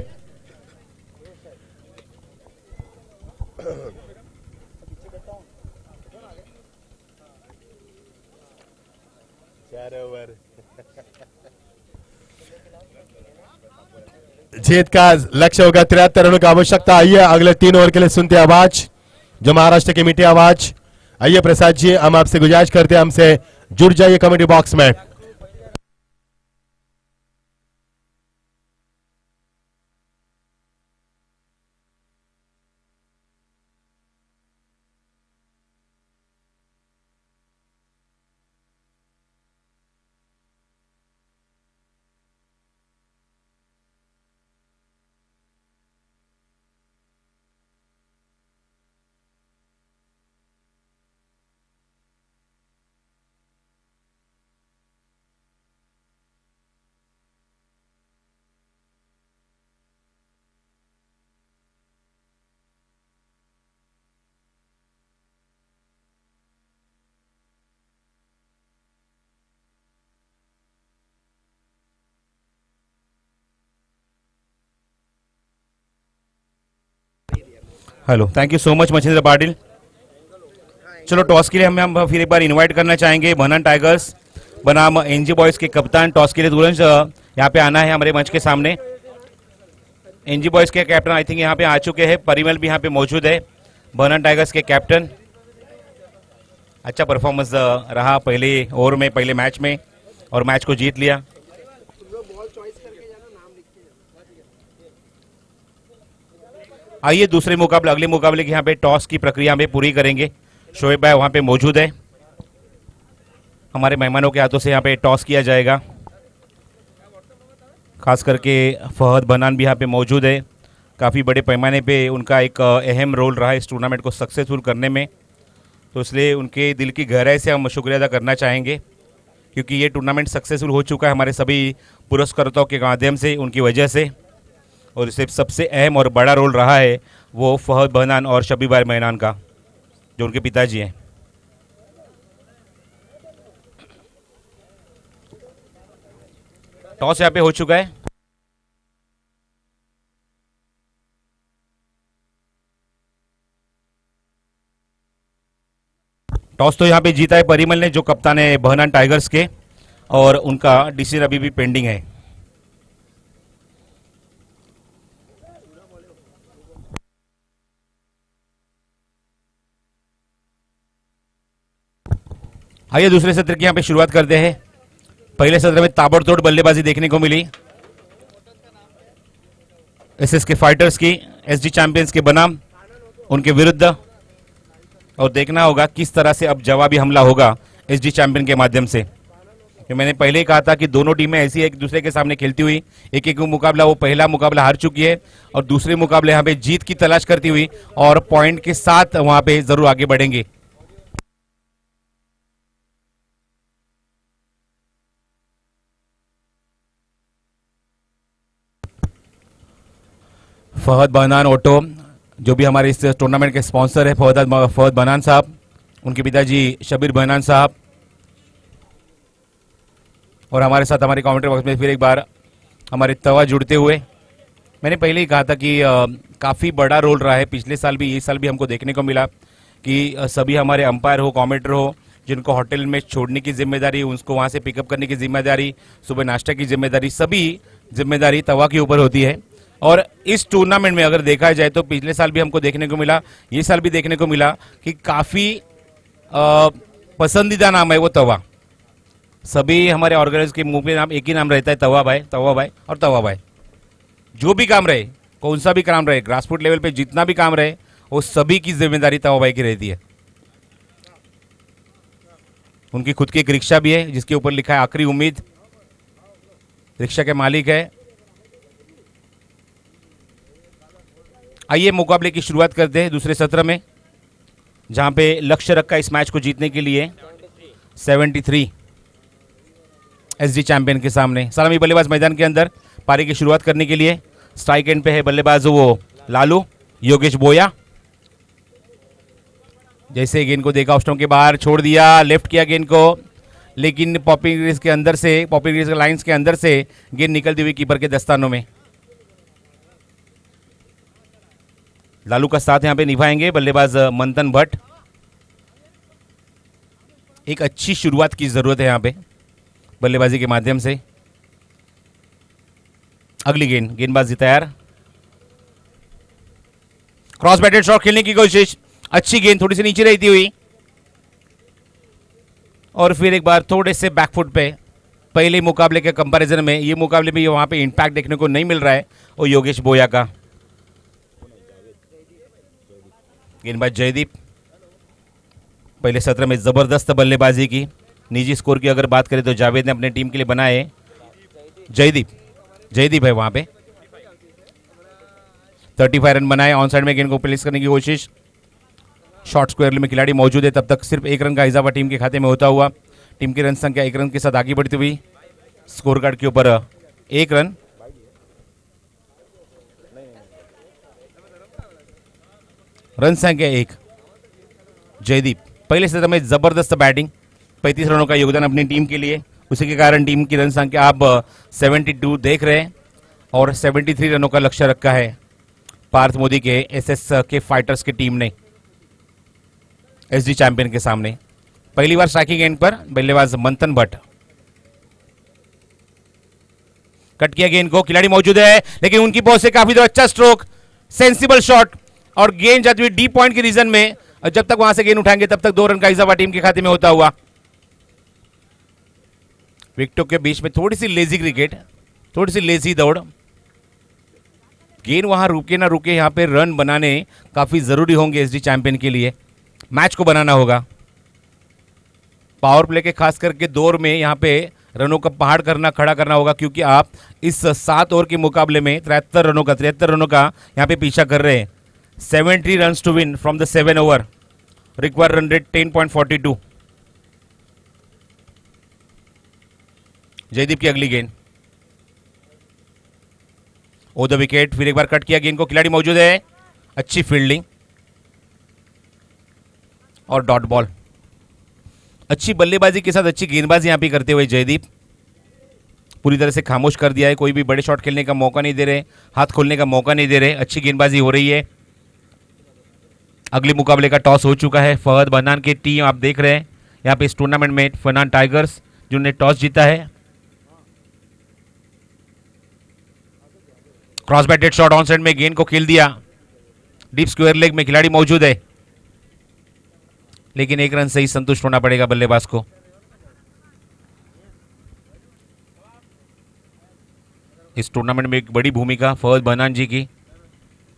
[SPEAKER 1] जीत का लक्ष्य होगा 73 रनों की आवश्यकता। आइए अगले 3 ओवर के लिए सुनते हैं आवाज, जो महाराष्ट्र की मीठी आवाज। आइए प्रसाद जी, हम आपसे गुजारिश करते हैं हमसे जुड़ जाइए कमेंट बॉक्स में।
[SPEAKER 2] Hello, thank you so much Machhindra Patil. चलो टॉस के लिए हम फिर एक बार इनवाइट करना चाहेंगे बनान टाइगर्स बनाम एनजी बॉयज के कप्तान टॉस के लिए तुरंत यहाँ पे आना है हमारे मंच के सामने। एनजी बॉयज के कैप्टन आई थिंक यहाँ पे आ चुके हैं, परिमल भी यहाँ पे मौजूद है, बनान टाइगर्स के कैप्टन। अच्छा परफॉर्मेंस रहा पहले ओवर में, पहले मैच में, और मैच को जीत लिया। आइए दूसरे मुकाबले, अगले मुकाबले की यहाँ पे टॉस की प्रक्रिया में पूरी करेंगे। शोएब भाई वहां पे मौजूद है, हमारे मेहमानों के हाथों से यहाँ पे टॉस किया जाएगा। खास करके फहद बनान भी यहाँ पे मौजूद है, काफ़ी बड़े पैमाने पे उनका एक अहम रोल रहा है इस टूर्नामेंट को सक्सेसफुल करने में, तो इसलिए उनके दिल की गहराई से हम शुक्रिया अदा करना चाहेंगे, क्योंकि ये टूर्नामेंट सक्सेसफुल हो चुका है हमारे सभी पुरस्कर्ताओं के माध्यम से, उनकी वजह से। और इससे सबसे अहम और बड़ा रोल रहा है वो फहद बनान और शबीर भाई मैनान का, जो उनके पिताजी हैं। टॉस यहाँ पे हो चुका है। टॉस तो यहाँ पे जीता है परिमल ने, जो कप्तान है बनान टाइगर्स के, और उनका डिसीजन अभी भी पेंडिंग है। आइए दूसरे सत्र की यहाँ पे शुरुआत करते हैं। पहले सत्र में ताबड़तोड़ बल्लेबाजी देखने को मिली एसएस के फाइटर्स की, एसजी चैंपियंस के बनाम उनके विरुद्ध, और देखना होगा किस तरह से अब जवाबी हमला होगा एसजी चैंपियन के माध्यम से। तो मैंने पहले ही कहा था कि दोनों टीमें ऐसी एक दूसरे के सामने खेलती हुई, एक एक मुकाबला, वो पहला मुकाबला हार चुकी है और दूसरे मुकाबले यहाँ पे जीत की तलाश करती हुई और पॉइंट के साथ वहां पे जरूर आगे बढ़ेंगे। फहद बनान ऑटो, जो भी हमारे इस टूर्नामेंट के स्पॉन्सर है, फहद बनान साहब, उनके पिताजी शबीर बनान साहब, और हमारे साथ हमारे कमेंट्री बॉक्स में फिर एक बार हमारे तवा जुड़ते हुए। मैंने पहले ही कहा था कि काफ़ी बड़ा रोल रहा है पिछले साल भी, इस साल भी हमको देखने को मिला कि सभी हमारे अंपायर हो, कमेंटेटर हो, जिनको होटल में छोड़ने की जिम्मेदारी, उसको वहाँ से पिकअप करने की जिम्मेदारी, सुबह नाश्ता की जिम्मेदारी, सभी जिम्मेदारी तवा के ऊपर होती है। और इस टूर्नामेंट में अगर देखा जाए तो पिछले साल भी हमको देखने को मिला, ये साल भी देखने को मिला कि काफ़ी पसंदीदा नाम है वो तवा। सभी हमारे ऑर्गेनाइजर के मुंह पे नाम एक ही नाम रहता है, तवा भाई, तवा भाई और तवा भाई। जो भी काम रहे, कौन सा भी काम रहे, ग्रासरूट लेवल पे जितना भी काम रहे, वो सभी की जिम्मेदारी तवा भाई की रहती है। उनकी खुद की एक रिक्शा भी है जिसके ऊपर लिखा है आखिरी उम्मीद, रिक्शा के मालिक है। आइए मुकाबले की शुरुआत करते हैं दूसरे सत्र में, जहां पे लक्ष्य रखा इस मैच को जीतने के लिए 73 एसजी चैंपियन के सामने। सलामी बल्लेबाज मैदान के अंदर पारी की शुरुआत करने के लिए स्ट्राइक एंड पे है बल्लेबाज वो लालू योगेश बोया। जैसे गेंद को देखा ऑप्शन के बाहर छोड़ दिया, लेफ्ट किया गेंद को, लेकिन पॉपिंग ग्रीज के अंदर से, पॉपिंग ग्रीज लाइंस के अंदर से गेंद निकलती हुई कीपर के दस्तानों में। लालू का साथ यहां पे निभाएंगे बल्लेबाज मंथन भट्ट। एक अच्छी शुरुआत की जरूरत है यहां पे बल्लेबाजी के माध्यम से। अगली गेंद, गेंदबाजी तैयार, क्रॉस बैटेड शॉट खेलने की कोशिश, अच्छी गेंद थोड़ी सी नीचे रहती हुई, और फिर एक बार थोड़े से बैकफुट पे। पहले मुकाबले के कंपैरिजन में ये मुकाबले में वहां पे इंपैक्ट देखने को नहीं मिल रहा है वो योगेश बोया का। गेंदबाज जयदीप, पहले सत्र में जबरदस्त बल्लेबाजी की। निजी स्कोर की अगर बात करें तो जावेद ने अपने टीम के लिए बनाए, जयदीप है वहां पे, 35 रन बनाए। ऑन साइड में गेंद को प्लेस करने की कोशिश, शॉर्ट स्क्वायर में खिलाड़ी मौजूद है, तब तक सिर्फ 1 रन का इजाफा टीम के खाते में होता हुआ टीम की रन संख्या 1 रन के साथ आगे बढ़ती हुई स्कोर कार्ड के ऊपर 1 रन। रन संख्या 1 जयदीप। पहले सत्र में जबरदस्त बैटिंग, 35 रनों का योगदान अपनी टीम के लिए, उसी के कारण टीम की रन संख्या आप 72 देख रहे हैं, और 73 रनों का लक्ष्य रखा है पार्थ मोदी के एसएस के फाइटर्स की टीम ने। एसडी चैंपियन के सामने। पहली बार स्ट्राइकिंग एंड पर बल्लेबाज मंथन भट्ट। कट किया गेंद को, खिलाड़ी मौजूद है लेकिन उनकी पहुंच से काफी अच्छा स्ट्रोक, सेंसिबल शॉट और गेंद जाती हुई डीप पॉइंट के रीजन में। और जब तक वहां से गेंद उठाएंगे तब तक 2 रन का इजाफा टीम के खाते में होता हुआ। विकेटों के बीच में थोड़ी सी लेजी क्रिकेट, थोड़ी सी लेजी दौड़। गेंद वहां रुके ना रुके, यहां पे रन बनाने काफी जरूरी होंगे एसडी चैंपियन के लिए। मैच को बनाना होगा। पावर प्ले के खास करके दौर में यहां पे रनों का पहाड़ खड़ा करना होगा, क्योंकि आप इस 7 ओवर के मुकाबले में 73 रनों का यहां पे पीछा कर रहे हैं। 70 runs to win from the 7 over, require run rate 10.42। Jaydeep की अगली गेंद ओ द विकेट। फिर एक बार कट किया गेंद को, खिलाड़ी मौजूद है, अच्छी फील्डिंग और डॉट बॉल। अच्छी बल्लेबाजी के साथ अच्छी गेंदबाजी यहां पे करते हुए जयदीप पूरी तरह से खामोश कर दिया है। कोई भी बड़े शॉट खेलने का मौका नहीं दे रहे, हाथ खोलने का मौका नहीं दे रहे। अच्छी गेंदबाजी हो रही है। अगले मुकाबले का टॉस हो चुका है। फहद बन्नान की टीम आप देख रहे हैं यहां पे इस टूर्नामेंट में, फनान टाइगर्स जिन्होंने टॉस जीता है। Cross batted shot on side में गेंद को खेल दिया, डीप स्क्वायर लेग में खिलाड़ी मौजूद है, लेकिन 1 रन से ही संतुष्ट होना पड़ेगा बल्लेबाज को। इस टूर्नामेंट में एक बड़ी भूमिका फहद बन्नान जी की,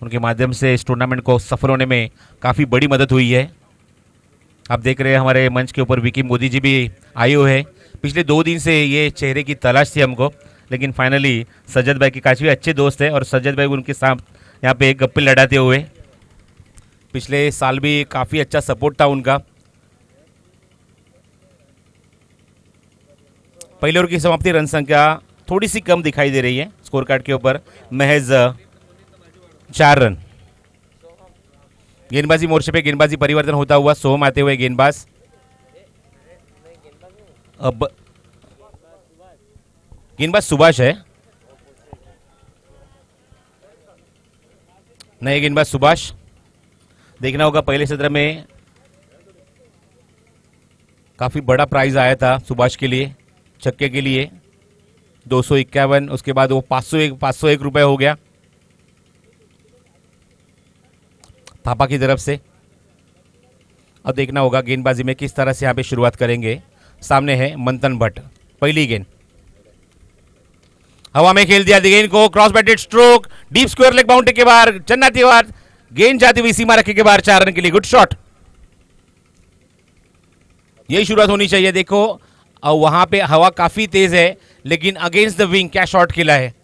[SPEAKER 2] उनके माध्यम से इस टूर्नामेंट को सफल होने में काफी बड़ी मदद हुई है। आप देख रहे हैं हमारे मंच के ऊपर विकी मोदी जी भी आए हुए हैं। पिछले 2 दिन से ये चेहरे की तलाश थी हमको, लेकिन फाइनली सज्जद भाई के काफी अच्छे दोस्त हैं और सज्जद भाई उनके साथ यहाँ पे एक गप्पे लड़ाते हुए। पिछले साल भी काफी अच्छा सपोर्ट था उनका। पहले ओवर की समाप्ति रन संख्या थोड़ी सी कम दिखाई दे रही है स्कोर कार्ड के ऊपर, महज 4 रन। गेंदबाजी मोर्चे पे गेंदबाजी परिवर्तन होता हुआ, सोहम आते हुए गेंदबाज। अब गेंदबाज सुभाष है, नए गेंदबाज सुभाष। देखना होगा पहले सत्र में काफी बड़ा प्राइज आया था सुभाष के लिए, छक्के के लिए 251, उसके बाद वो 501 रुपए हो गया थापा की तरफ से। अब देखना होगा गेंदबाजी में किस तरह से यहां पे शुरुआत करेंगे। सामने है मंथन भट्ट। पहली गेंद हवा में खेल दिया गेंद को, cross batted stroke, deep square leg boundary के बाहर, चन्ना तिवारी गेंद जाती हुई सीमा रखे के बाहर, 4 रन के लिए। गुड शॉट, यही शुरुआत होनी चाहिए। देखो और वहां पे हवा काफी तेज है, लेकिन अगेंस्ट द विंग क्या शॉट खेला है।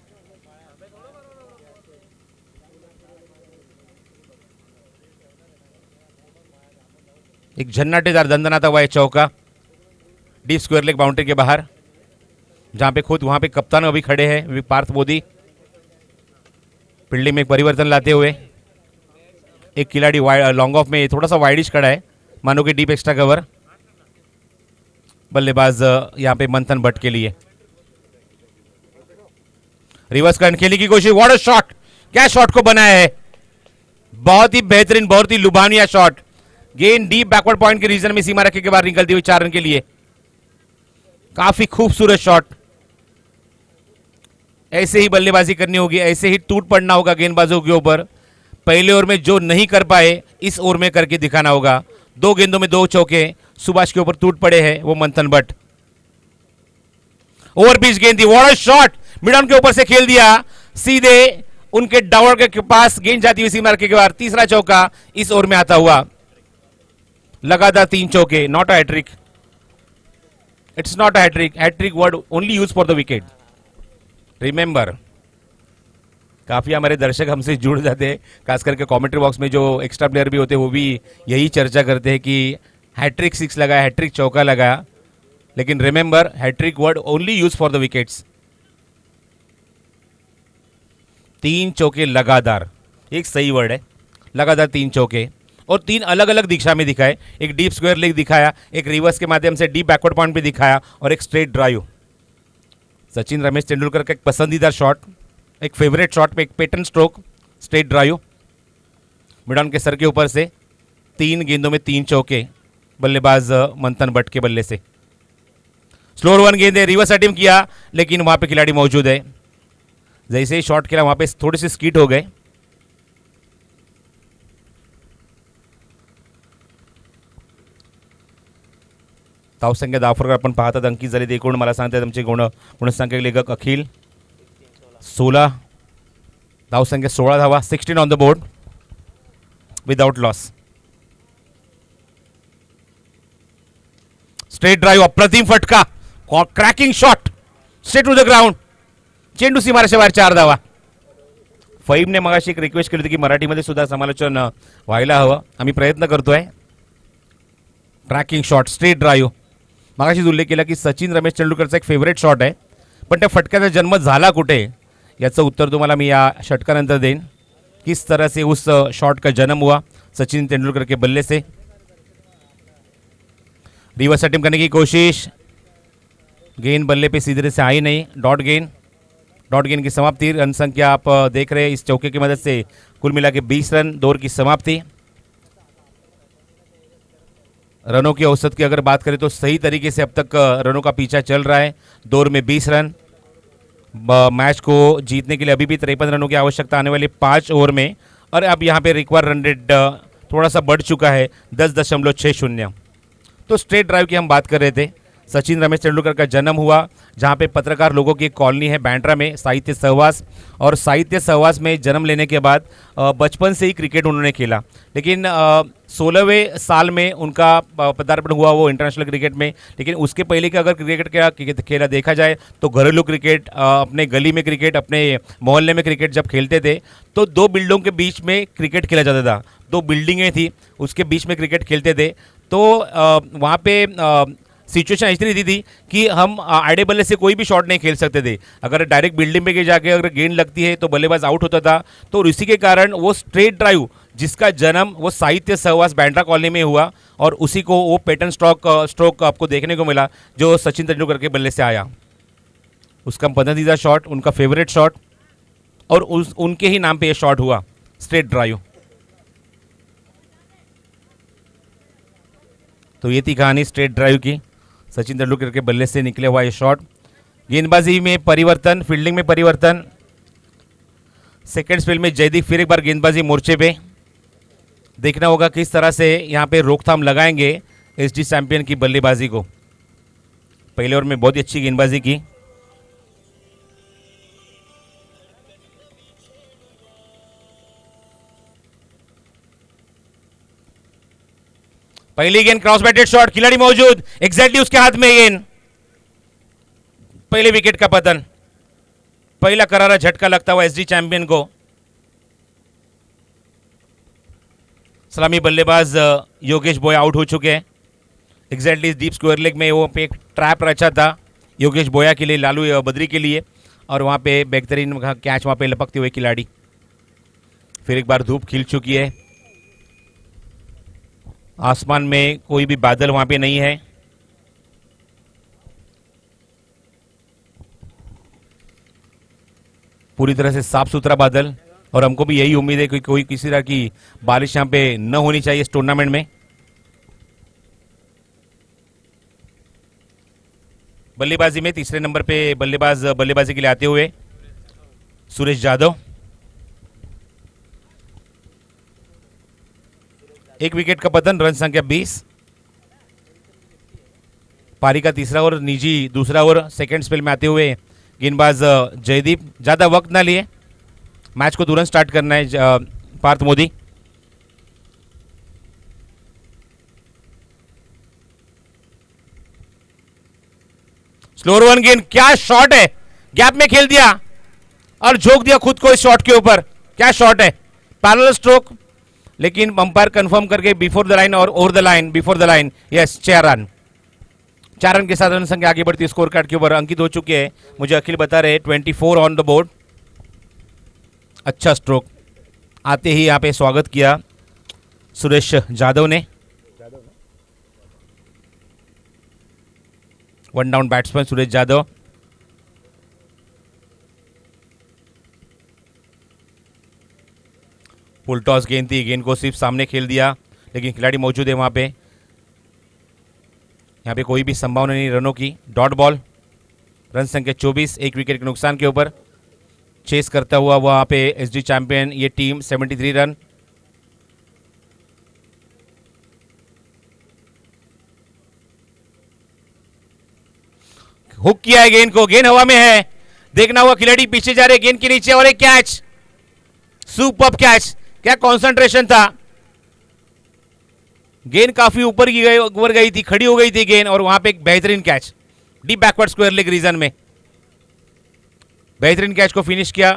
[SPEAKER 2] एक झन्नाटेदार दंदनाता हुआ है चौका, डीप स्क्वायर लेग बाउंड्री के बाहर, जहां पे खुद वहां पे कप्तान अभी खड़े हैं पार्थ मोदी। फील्डिंग में एक परिवर्तन लाते हुए एक खिलाड़ी लॉन्ग ऑफ में थोड़ा सा वाइडिश खड़ा है, मानो कि डीप एक्स्ट्रा कवर। बल्लेबाज यहां पे मंथन भट्ट के लिए रिवर्स करंट खेलने की कोशिश। व्हाट अ शॉट, क्या शॉट को बनाया है, बहुत ही बेहतरीन, बहुत ही लुभावनिया शॉट। गेंद डीप बैकवर्ड पॉइंट के रीजन में सीमा रखे के बाहर निकलती हुई 4 रन के लिए। काफी खूबसूरत शॉट। ऐसे ही बल्लेबाजी करनी होगी, ऐसे ही टूट पड़ना होगा गेंदबाजों के ऊपर। पहले ओवर में जो नहीं कर पाए इस ओवर में करके दिखाना होगा। 2 गेंदों में 2 चौके सुभाष के ऊपर टूट पड़े हैं वो मंथन भट्ट। ओवर पिच गेंद थी, what a shot, mid on के ऊपर से खेल दिया, सीधे उनके डावर के पास गेंद जाती हुई सीमा रखे के बाद तीसरा चौका इस ओवर में आता हुआ। लगातार 3 चौके, not a hattrick, it's not a hattrick, hattrick word only use for the wicket, remember. काफी हमारे दर्शक हमसे जुड़ जाते हैं, खास करके कमेंट्री बॉक्स में जो एक्स्ट्रा प्लेयर भी होते हैं वो भी यही चर्चा करते हैं कि हैट्रिक 6 लगा, हैट्रिक चौका लगा, लेकिन remember hattrick word only use for the wickets. 3 चौके लगातार, एक सही वर्ड है, लगातार 3 चौके, और 3 अलग अलग दिशा में दिखाए। एक डीप स्क्वायर लेग दिखाया, एक रिवर्स के माध्यम से डीप बैकवर्ड पॉइंट पे दिखाया, और एक स्ट्रेट ड्राइव। सचिन रमेश तेंदुलकर का एक पसंदीदा शॉट, एक फेवरेट शॉट पे एक pattern stroke, straight drive mid on के सर के ऊपर से। 3 गेंदों में 3 चौके, बल्लेबाज मंथन भट्ट के बल्ले से। स्लोअर वन गेंद है, रिवर्स अटेम्प्ट किया लेकिन वहां पे खिलाड़ी मौजूद है। जैसे ही शॉट खेला वहां पे थोड़े से स्कीट हो गए। धावसंख्या धावफरक आपण पाहतात अंकित झाले एकूण मला सांगतात आमचे गुणसंख्या लेखक अखिल 16 धावसंख्या 16 धावा 16 on the board without loss. Straight drive अप्रतिम फटका cracking shot straight to the ground चेंडू सीमारेषा बाहेर 4 धावा। फईमने मगाशी एक रिक्वेस्ट केली होती की मराठीमध्ये सुद्धा समालोचन व्हायला हवं, आम्ही प्रयत्न करतोय। ट्रॅकिंग शॉट स्ट्रेट ड्राइव्ह मगाशीच उल्लेख केला की सचिन रमेश तेंडुलकरचा एक फेवरेट शॉट आहे, पण त्या फटक्याचा जन्म झाला कुठे याचं उत्तर तुम्हाला मी या षटकानंतर देईन। किस तरह से उस शॉट का जन्म हुआ सचिन तेंदुलकर के बल्ले से। रिवर्स अटेम्प्ट करने की कोशिश, गेंद बल्ले पे सीधे से आई नहीं, डॉट गेंद की समाप्ति। रन संख्या आप देख रहे हैं इस चौके की मदद से कुल मिला के 20 रन, दौर की समाप्ति। रनों की औसत की अगर बात करें तो सही तरीके से अब तक रनों का पीछा चल रहा है। दौर में 20 रन, मैच को जीतने के लिए अभी भी 53 रनों की आवश्यकता आने वाली 5 ओवर में, और अब यहाँ पे रिक्वायर रन रेट थोड़ा सा बढ़ चुका है 10.60। तो स्ट्रेट ड्राइव की हम बात कर रहे थे। सचिन रमेश तेंदुलकर का जन्म हुआ जहाँ पे पत्रकार लोगों की एक कॉलोनी है बैंड्रा में, साहित्य सहवास, और साहित्य सहवास में जन्म लेने के बाद बचपन से ही क्रिकेट उन्होंने खेला, लेकिन 16वें साल में उनका पदार्पण हुआ वो इंटरनेशनल क्रिकेट में। लेकिन उसके पहले का अगर क्रिकेट खेला देखा जाए तो घरेलू क्रिकेट, अपने गली में क्रिकेट, अपने मोहल्ले में क्रिकेट जब खेलते थे तो 2 बिल्डिंगों के बीच में क्रिकेट खेला जाता था। 2 बिल्डिंगें थी, उसके बीच में क्रिकेट खेलते थे। तो वहाँ पे सिचुएशन ऐसी रहती थी कि हम आड़े बल्ले से कोई भी शॉट नहीं खेल सकते थे। अगर डायरेक्ट बिल्डिंग में जाके अगर गेंद लगती है तो बल्लेबाज आउट होता था। तो इसी के कारण वो स्ट्रेट ड्राइव जिसका जन्म वो साहित्य सहवास बैंड्रा कॉलोनी में हुआ, और उसी को वो पैटर्न स्ट्रोक आपको देखने को मिला जो सचिन तेंदुलकर के बल्ले से आया। उसका पसंदीदा शॉट, उनका फेवरेट शॉट, और उनके ही नाम पे ये शॉट हुआ स्ट्रेट ड्राइव। तो ये थी कहानी स्ट्रेट ड्राइव की, सचिन तेंदुलकर के बल्ले से निकले हुआ ये शॉट। गेंदबाजी में परिवर्तन, फील्डिंग में परिवर्तन। सेकेंड स्पेल में जयदीप फिर एक बार गेंदबाजी मोर्चे पे। देखना होगा किस तरह से यहाँ पे रोकथाम लगाएंगे एसडी चैंपियन की बल्लेबाजी को। पहले ओवर में बहुत ही अच्छी गेंदबाजी की। पहली गेंद क्रॉस बैटेड शॉट, खिलाड़ी मौजूद, एग्जैक्टली उसके हाथ में गेंद। पहले विकेट का पतन, पहला करारा झटका लगता हुआ एसडी चैंपियन को। सलामी बल्लेबाज योगेश बॉय आउट हो चुके हैं। एग्जैक्टली डीप स्क्वायर लेग में वो पे एक ट्रैप रचा था योगेश बोया के लिए, लालू बद्री के लिए, और वहां पे बेहतरीन कैच वहां पे लपकते हुए खिलाड़ी। फिर एक बार धूप खिल चुकी है, आसमान में कोई भी बादल वहां पे नहीं है। पूरी तरह से साफ सुथरा बादल, और हमको भी यही उम्मीद है कि कोई किसी तरह की बारिश यहां पे न होनी चाहिए इस टूर्नामेंट में। बल्लेबाजी में तीसरे नंबर पे बल्लेबाजी के लिए आते हुए सुरेश यादव। एक विकेट का पतन, रन संख्या 20। पारी का तीसरा ओवर, निजी दूसरा ओवर, सेकेंड स्पेल में आते हुए गेंदबाज जयदीप। ज्यादा वक्त ना लिए, मैच को तुरंत स्टार्ट करना है पार्थ मोदी। स्लोअर वन गेंद, क्या शॉट है, गैप में खेल दिया और झोंक दिया खुद को इस शॉट के ऊपर। क्या शॉट है, पैरेलल स्ट्रोक, लेकिन अंपायर कंफर्म करके बिफोर द लाइन और over the line, before the line, yes 4 run. 4 run के साथ रन संख्या आगे बढ़ती है स्कोर कार्ड के ऊपर, अंकित हो चुके हैं, मुझे अखिल बता रहे 24 ऑन द बोर्ड। अच्छा स्ट्रोक, आते ही यहाँ पे स्वागत किया सुरेश यादव ने। 1 down batsman Suresh Yadav. Full toss गेंद थी, गेंद को सिर्फ सामने खेल दिया, लेकिन खिलाड़ी मौजूद है वहां पे। यहाँ पे कोई भी संभावना नहीं रनों की। डॉट बॉल, रन संख्या 24, एक विकेट के नुकसान के ऊपर। चेस करता हुआ वहाँ पे एसडी चैंपियन ये टीम 73 रन। हुक किया है गेंद को, गेंद हवा में है, देखना हुआ खिलाड़ी पीछे जा रहे गेंद के नीचे और एक कैच, सुपर्ब कैच। क्या कंसंट्रेशन था, गेंद काफी ऊपर गई थी, खड़ी हो गई थी गेंद और वहां पे एक बेहतरीन catch deep backward square leg region में। बेहतरीन कैच को फिनिश किया,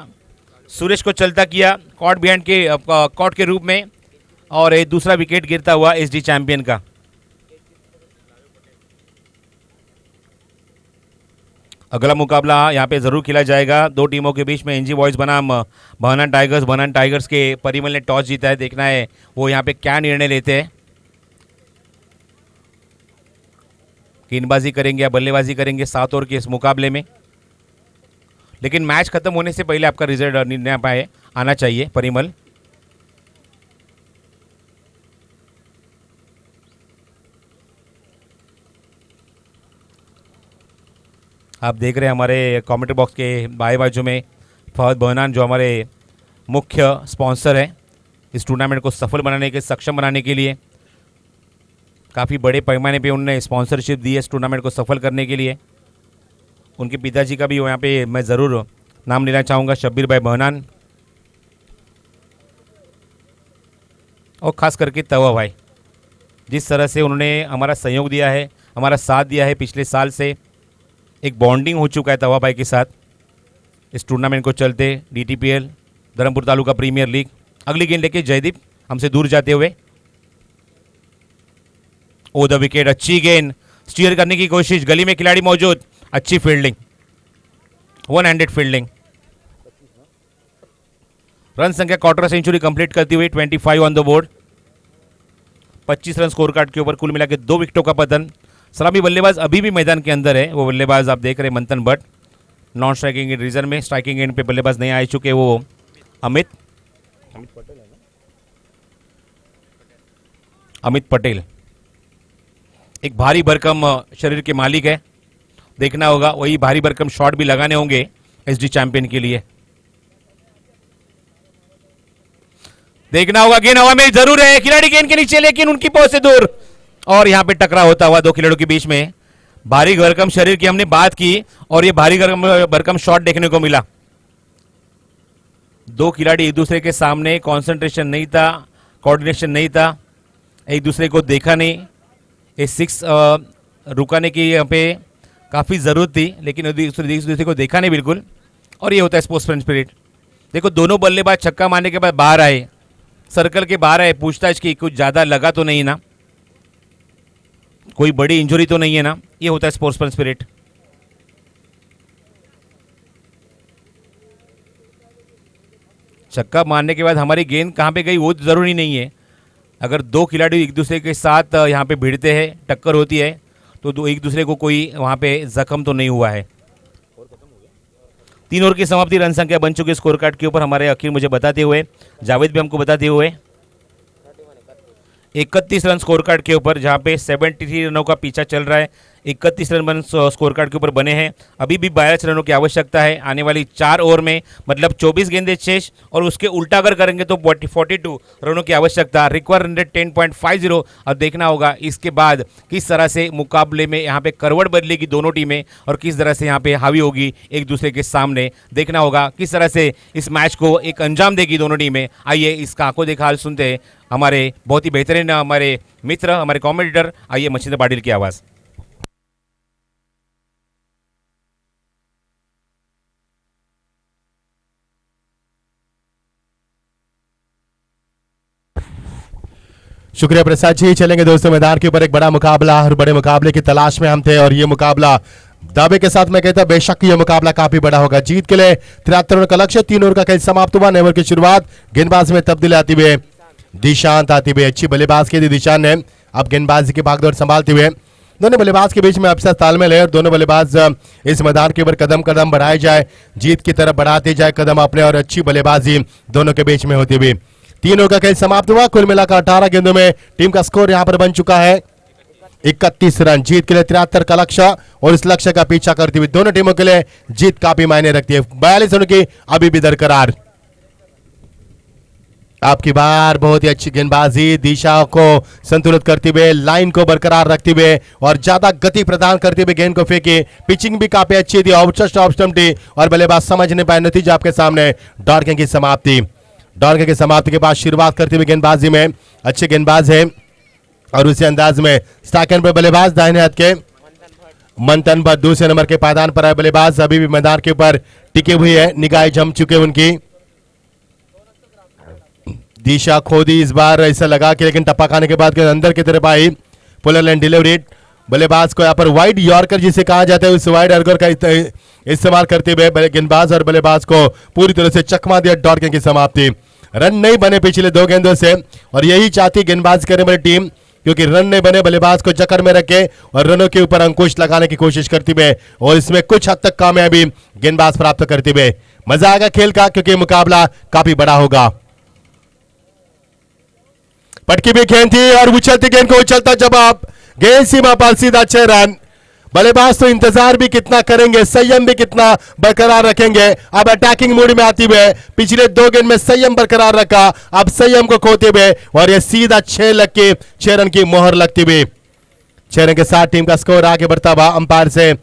[SPEAKER 2] सुरेश को चलता किया कॉट बिहाइंड के कॉट के रूप में और एक दूसरा विकेट गिरता हुआ एसडी चैंपियन का। अगला मुकाबला यहाँ पे जरूर खेला जाएगा दो टीमों के बीच में। एनजी बॉयज बनाम बनान टाइगर्स के परिमल ने टॉस जीता है, देखना है वो यहाँ पे क्या निर्णय लेते हैं, गेंदबाजी करेंगे या बल्लेबाजी करेंगे 7 ओवर के इस मुकाबले में। लेकिन मैच खत्म होने से पहले आपका रिजल्ट निर्णय पाए आना चाहिए परिमल। आप देख रहे हैं हमारे कमेंट्री बॉक्स के बाएं बाजू में फहद बहनान जो हमारे मुख्य स्पॉन्सर हैं इस टूर्नामेंट को सफल बनाने के सक्षम बनाने के लिए। काफ़ी बड़े पैमाने पे उन्होंने स्पॉन्सरशिप दी है इस टूर्नामेंट को सफल करने के लिए। उनके पिताजी का भी यहाँ पे मैं ज़रूर नाम लेना चाहूँगा, शब्बीर भाई बहनान, और ख़ास करके तवा भाई, जिस तरह से उन्होंने हमारा सहयोग दिया है, हमारा साथ दिया है पिछले साल से। एक बॉन्डिंग हो चुका है तवा भाई के साथ इस टूर्नामेंट को चलते। डीटीपीएल धर्मपुर तालुका प्रीमियर लीग। अगली गेंद लेके जयदीप हमसे दूर जाते हुए। ओ द विकेट, अच्छी गेंद, स्टीयर करने की कोशिश, गली में खिलाड़ी मौजूद, अच्छी फील्डिंग, 1 हैंडेड फील्डिंग। रन संख्या क्वार्टर सेंचुरी कंप्लीट करती हुई 25 on the board. 25 run score card के ऊपर, कुल मिलाकर 2 विकेटों का पतन। सलामी बल्लेबाज अभी भी मैदान के अंदर है, वो बल्लेबाज आप देख रहे हैं Manthan Bhatt. Non striking end region में, स्ट्राइकिंग एंड पे बल्लेबाज नहीं आ चुके वो अमित पटेल। एक भारी भरकम शरीर के मालिक है, देखना होगा वही भारी भरकम शॉट भी लगाने होंगे एसडी चैंपियन के लिए। देखना होगा, गेंद हवा में जरूर है, खिलाड़ी गेंद के नीचे लेकिन उनकी पहुंच से दूर और यहां पे टकरा होता हुआ दो खिलाड़ियों के बीच में। भारी भरकम शरीर की हमने बात की और ये भारी भरकम शॉट देखने को मिला। दो खिलाड़ी एक दूसरे के सामने, कंसंट्रेशन नहीं था, कोऑर्डिनेशन नहीं था, एक दूसरे को देखा नहीं। ये 6 रुकाने की यहाँ पे काफ़ी ज़रूरत थी, लेकिन एक दूसरे को देखा नहीं बिल्कुल, और ये होता है स्पोर्ट्समैन स्पिरिट। देखो दोनों बल्लेबाज छक्का मारने के बाद बाहर आए, सर्कल के बाहर आए, पूछताछ की कुछ ज़्यादा लगा तो नहीं ना, कोई बड़ी इंजरी तो नहीं है ना, ये होता है स्पोर्ट्समैन स्पिरिट। छक्का मारने के बाद हमारी गेंद कहाँ पे गई वो जरूरी नहीं है। अगर दो खिलाड़ी एक दूसरे के साथ यहाँ पे भिड़ते हैं, टक्कर होती है, तो एक दूसरे को कोई वहाँ पे जख्म तो नहीं हुआ है। 3 ओवर की समाप्ति, रन संख्या बन चुकी स्कोर कार्ड के ऊपर हमारे अखिल मुझे बताते हुए, जावेद भी हमको बताते हुए 31 रन स्कोर कार्ड के ऊपर, जहां पे 73 रनों का पीछा चल रहा है। 31 रन स्कोर कार्ड के ऊपर बने हैं, अभी भी 22 रनों की आवश्यकता है आने वाली 4 ओवर में, मतलब 24 गेंदें शेष, और उसके उल्टा अगर करेंगे तो 42 रनों की आवश्यकता। Require run rate 10.50। अब देखना होगा इसके बाद किस तरह से मुकाबले में यहाँ पे करवट बदलेगी दोनों टीमें और किस तरह से यहाँ पे हावी होगी एक दूसरे के सामने। देखना होगा किस तरह से इस मैच को एक अंजाम देगी दोनों टीमें। आइए इसका आंखों देखा हाल सुनते हैं हमारे बहुत ही बेहतरीन हमारे मित्र, हमारे कॉमेडिटर, आइए मच्छिंद्र पाटिल की आवाज़।
[SPEAKER 1] शुक्रिया प्रसाद जी। चलेंगे दोस्तों मैदान के ऊपर, एक बड़ा मुकाबला और बड़े मुकाबले की तलाश में हम थे, और ये मुकाबला दावे के साथ मैं कहता बेशक ये मुकाबला काफी बड़ा होगा। जीत के लिए 73 रन का लक्ष्य, 3 ओवर का खेल समाप्त हुआ। 9 ओवर की शुरुआत, गेंदबाज में तब्दीली आती हुए दिशांत आती हुई, अच्छी बल्लेबाज की थी दिशांत ने। अब गेंदबाजी की भागदौड़ संभालते हुए दोनों बल्लेबाज के बीच में अफसर तालमेल है और दोनों बल्लेबाज इस मैदान के ऊपर कदम कदम बढ़ाए जाए, जीत की तरफ बढ़ाते जाए कदम अपने, और अच्छी बल्लेबाजी दोनों के बीच में होती हुई 3 ओवर का खेल समाप्त हुआ। कुल मिलाकर 18 गेंदों में टीम का स्कोर यहां पर बन चुका है 31 रन, जीत के लिए 73 का लक्ष्य और इस लक्ष्य का पीछा करती हुई दोनों टीमों के लिए जीत काफी मायने रखती है। 42 रनों की अभी भी दरकरार। आपकी बार बहुत ही अच्छी गेंदबाजी, दिशा को संतुलित करते हुए, लाइन को बरकरार रखते हुए और ज्यादा गति प्रदान करते हुए गेंद को फेंकी। पिचिंग भी काफी अच्छी थी, ऑप्शन थी और बल्लेबाज समझ नहीं पाए। नतीजा आपके सामने, डॉर्किंग की समाप्ति। डॉर्किंग की समाप्ति के बाद शुरुआत करते हुए गेंदबाजी में अच्छे गेंदबाज है और उसी अंदाज में स्टार्ट पे बल्लेबाज दाहिने हाथ के मंथन भट्ट दूसरे नंबर के पायदान पर है। बल्लेबाज अभी भी मैदान के ऊपर टिके हुए है, निगाहें जम चुके उनकी। दिशा खोदी इस बार ऐसा लगा कि, लेकिन टप्पा खाने के बाद अंदर की तरफ आई। पुलर लाइन डिलीवरी, बल्लेबाज को यहाँ पर वाइड यॉर्कर जिसे कहा जाता है उस वाइड यॉर्कर का इस्तेमाल करते हुए गेंदबाज और बल्लेबाज को पूरी तरह से चकमा दिया। डॉर्किंग की समाप्ति। रन नहीं बने पिछले 2 गेंदों से और यही चाहती गेंदबाज करने वाली टीम, क्योंकि रन नहीं बने, बल्लेबाज को जकड़ में रखे और रनों के ऊपर अंकुश लगाने की कोशिश करते हुए और इसमें कुछ हद तक कामयाबी गेंदबाज प्राप्त करते हुए। मजा आएगा खेल का, क्योंकि मुकाबला काफी बड़ा होगा। पटकी भी गेंद थी और उछलती गेंद को उछलता जवाब, गेंद सीमा पर सीधा 6 रन। बल्लेबाज तो इंतजार भी कितना करेंगे, संयम भी कितना बरकरार रखेंगे। अब अटैकिंग मूड में आती हुए पिछले 2 गेंद में संयम बरकरार रखा, अब संयम को खोते हुए और ये सीधा 6 रन की मोहर लगती हुई। 6 रन के साथ टीम का स्कोर आगे बढ़ता हुआ। अंपायर से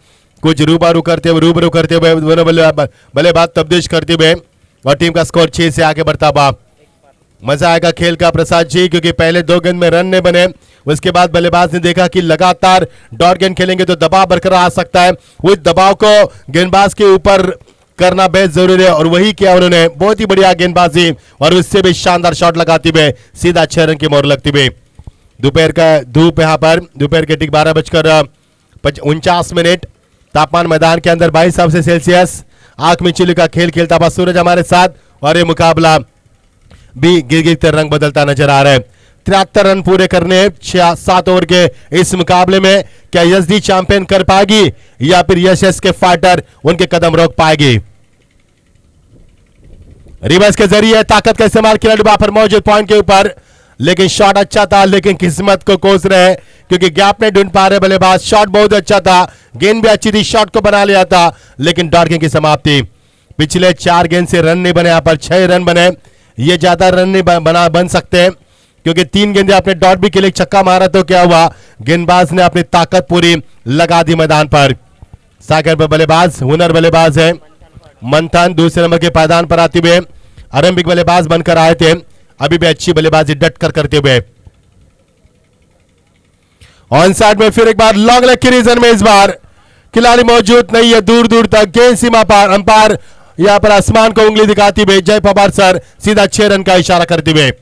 [SPEAKER 1] कुछ रूबरू करते हुए दोनों बल्लेबाज तब्दीश करते हुए और टीम का स्कोर 6 से आगे बढ़ता हुआ। मजा आएगा खेल का प्रसाद जी, क्योंकि पहले 2 गेंद में रन नहीं बने, उसके बाद बल्लेबाज ने देखा कि लगातार डॉट गेंद खेलेंगे तो दबाव बरकरार आ सकता है। उस दबाव को गेंदबाज के ऊपर करना बेहद जरूरी है और वही किया उन्होंने। बहुत ही बढ़िया गेंदबाजी और उससे भी शानदार शॉट लगाते हुए सीधा 6 रन की मोहर लगती हुई। दोपहर का धूप यहाँ पर दोपहर के ठीक 12:49। तापमान मैदान के अंदर 22°C। आंख में चिल्ली का खेल खेलता हुआ सूरज हमारे साथ और ये मुकाबला भी गिरगिरते रंग बदलता नजर आ रहा है। 73 रन पूरे करने 7 ओवर के इस मुकाबले में क्या एसडी चैंपियन कर पाएगी या फिर यशस के फाइटर उनके कदम रोक पाएगी। रिवर्स के जरिए ताकत का इस्तेमाल किया डुबा पर मौजूद पॉइंट के ऊपर, लेकिन शॉट अच्छा था, लेकिन किस्मत को कोस रहे क्योंकि गैप नहीं ढूंढ पा रहे बल्लेबाज। शॉट बहुत अच्छा था, गेंद भी अच्छी थी, शॉट को बना लिया था, लेकिन डॉर्किंग की समाप्ति। पिछले 4 गेंद से रन नहीं बने, यहां पर 6 रन बने। ये ज्यादा रन नहीं बन सकते क्योंकि 3 गेंदे आपने डॉट भी के लिए छक्का मारा तो क्या हुआ, गेंदबाज ने अपनी ताकत पूरी लगा दी मैदान पर। सागर पर बल्लेबाज हुनर बल्लेबाज है मंथन, दूसरे नंबर के पायदान पर आते हुए आरंभिक बल्लेबाज बनकर आए थे, अभी भी अच्छी बल्लेबाजी डट कर करते हुए। ऑन साइड में फिर एक बार लॉन्ग लेग की रीजन में इस बार खिलाड़ी मौजूद नहीं है, दूर दूर तक गेंद सीमा पर। अंपायर यहां पर आसमान को उंगली दिखाती हुए जय पवार सर सीधा 6 रन का इशारा करते हुए,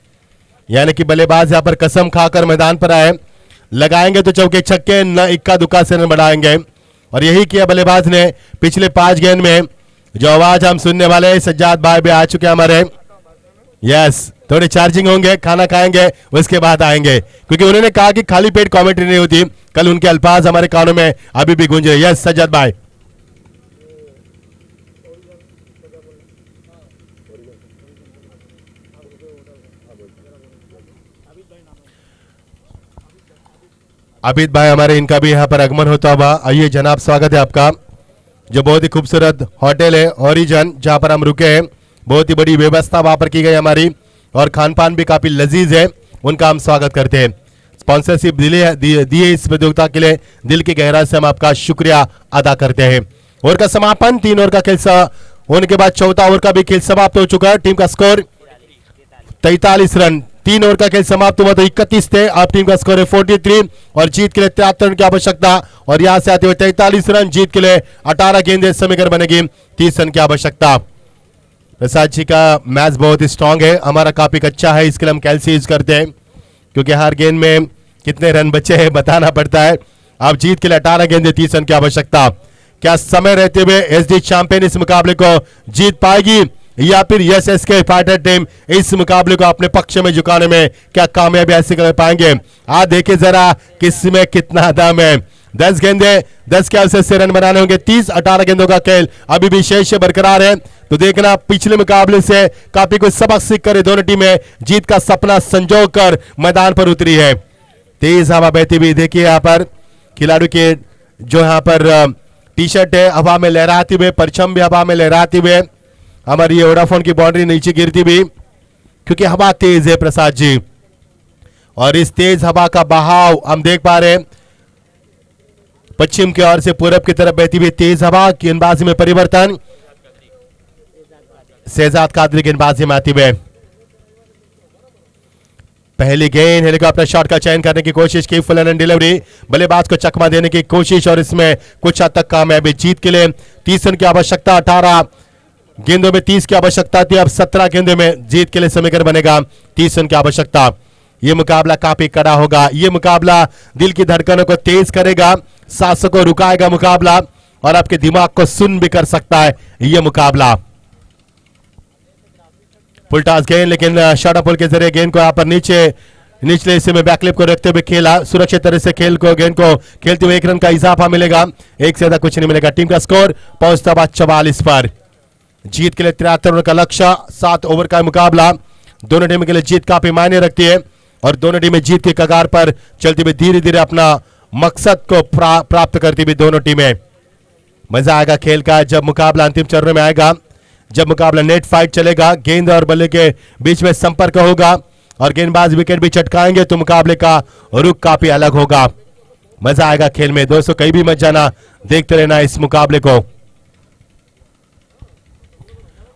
[SPEAKER 1] यानी कि बल्लेबाज यहां पर कसम खाकर मैदान पर आए, लगाएंगे तो चौके छक्के, न इक्का दुक्का से रन बढ़ाएंगे और यही किया बल्लेबाज ने। पिछले 5 गेंद में जो आवाज हम सुनने वाले हैं, सज्जाद भाई भी आ चुके हमारे। यस, थोड़े चार्जिंग होंगे, खाना खाएंगे, उसके बाद आएंगे, क्योंकि उन्होंने कहा कि खाली पेट कमेंट्री नहीं होती। कल उनके अल्फाज हमारे कानों में अभी भी गूंज रहे। यस सज्जाद भाई। अबिद भाई हमारे, इनका भी यहाँ पर आगमन होता हुआ। आइए जनाब, स्वागत है आपका। जो बहुत ही खूबसूरत होटल है ओरिजन, जहाँ पर हम रुके हैं, बहुत ही बड़ी व्यवस्था वहाँ पर की गई हमारी और खान पान भी काफी लजीज है, उनका हम स्वागत करते हैं। स्पॉन्सरशिप दिए इस प्रतियोगिता के लिए दिल की गहराई से हम आपका शुक्रिया अदा करते हैं। ओवर का समापन, 3 ओवर का खेल होने के बाद चौथा ओवर का भी खेल समाप्त हो चुका है। टीम का स्कोर 43 रन। 3 ओवर का खेल समाप्त हुआ तो 31 थे, अब टीम का स्कोर है 43 और जीत के लिए 73 रन की आवश्यकता और यहां से आते हुए 43 रन, जीत के लिए 18 गेंदें समीकरण बनेगी 30 रन की आवश्यकता। प्रसाद जी का मैच बहुत ही स्ट्रांग है, हमारा काफी कच्चा है, इसके लिए हम कैलसी यूज करते हैं क्योंकि हर गेंद में कितने रन बचे हैं बताना पड़ता है। अब जीत के लिए 18 गेंदें 30 रन की आवश्यकता। क्या समय रहते हुए एसडी चैंपियन इस मुकाबले को जीत पाएगी या फिर एसएसके फाइटर टीम इस मुकाबले को अपने पक्ष में झुकाने में क्या कामयाबी हासिल कर पाएंगे? आज देखिए जरा किसमें कितना दम है। 10 गेंदे 10 के अवसर से रन बनाने होंगे। 30-18 गेंदों का खेल अभी भी शेष बरकरार है, तो देखना पिछले मुकाबले से काफी कुछ सबक सीख कर दोनों टीमें जीत का सपना संजो कर मैदान पर उतरी है। तेज हवा बहती हुई देखिए यहाँ पर खिलाड़ी के जो यहाँ पर टी शर्ट है हवा में लहराती हुए, परचम भी हवा में लहराती हुए, हमारी ये वोडाफोन की बाउंड्री नीचे गिरती हुई, क्योंकि हवा तेज है प्रसाद जी। और इस तेज हवा का बहाव हम देख पा रहे हैं, पश्चिम की ओर से पूरब की तरफ बहती हुई तेज हवा, गेंदबाजी में परिवर्तन, शहजाद कादरी गेंदबाजी में आती हुए। पहली गेंद हेलीकॉप्टर शॉट का चयन करने की कोशिश की, फुल एंड डिलीवरी, बल्लेबाज को चकमा देने की कोशिश और इसमें कुछ हद तक कामयाबी। जीत के लिए 30 रन की आवश्यकता, 18 गेंदों में 30 की आवश्यकता थी, अब 17 गेंदों में जीत के लिए समीकरण बनेगा 30 रन की आवश्यकता। यह मुकाबला काफी कड़ा होगा, यह मुकाबला दिल की धड़कनों को तेज करेगा, सांसों को रुकाएगा मुकाबला, और आपके दिमाग को सुन भी कर सकता है यह मुकाबला। फुल टॉस गेंद, लेकिन शॉर्ट पुल के जरिए गेंद को यहाँ पर निचले हिस्से में बैकलिप को रखते हुए खेला, सुरक्षित तरह से गेंद को खेलते हुए 1 रन का इजाफा मिलेगा, एक से ज्यादा कुछ नहीं मिलेगा। टीम का स्कोर पहुंचता हुआ 44 पर। जीत के लिए 73 रन का लक्ष्य, 7 ओवर का मुकाबला, दोनों टीम के लिए जीत काफी मायने रखती है और दोनों टीमें जीत के कगार पर चलती हुई धीरे धीरे अपना मकसद को प्राप्त करती हुई दोनों टीमें। मजा आएगा खेल का जब मुकाबला अंतिम चरण में आएगा, जब मुकाबला नेट फाइट चलेगा, गेंद और बल्ले के बीच में संपर्क होगा और गेंदबाज विकेट भी चटकाएंगे तो मुकाबले का रुख काफी अलग होगा। मजा आएगा खेल में दोस्तों, कहीं भी मत जाना, देखते रहना इस मुकाबले को।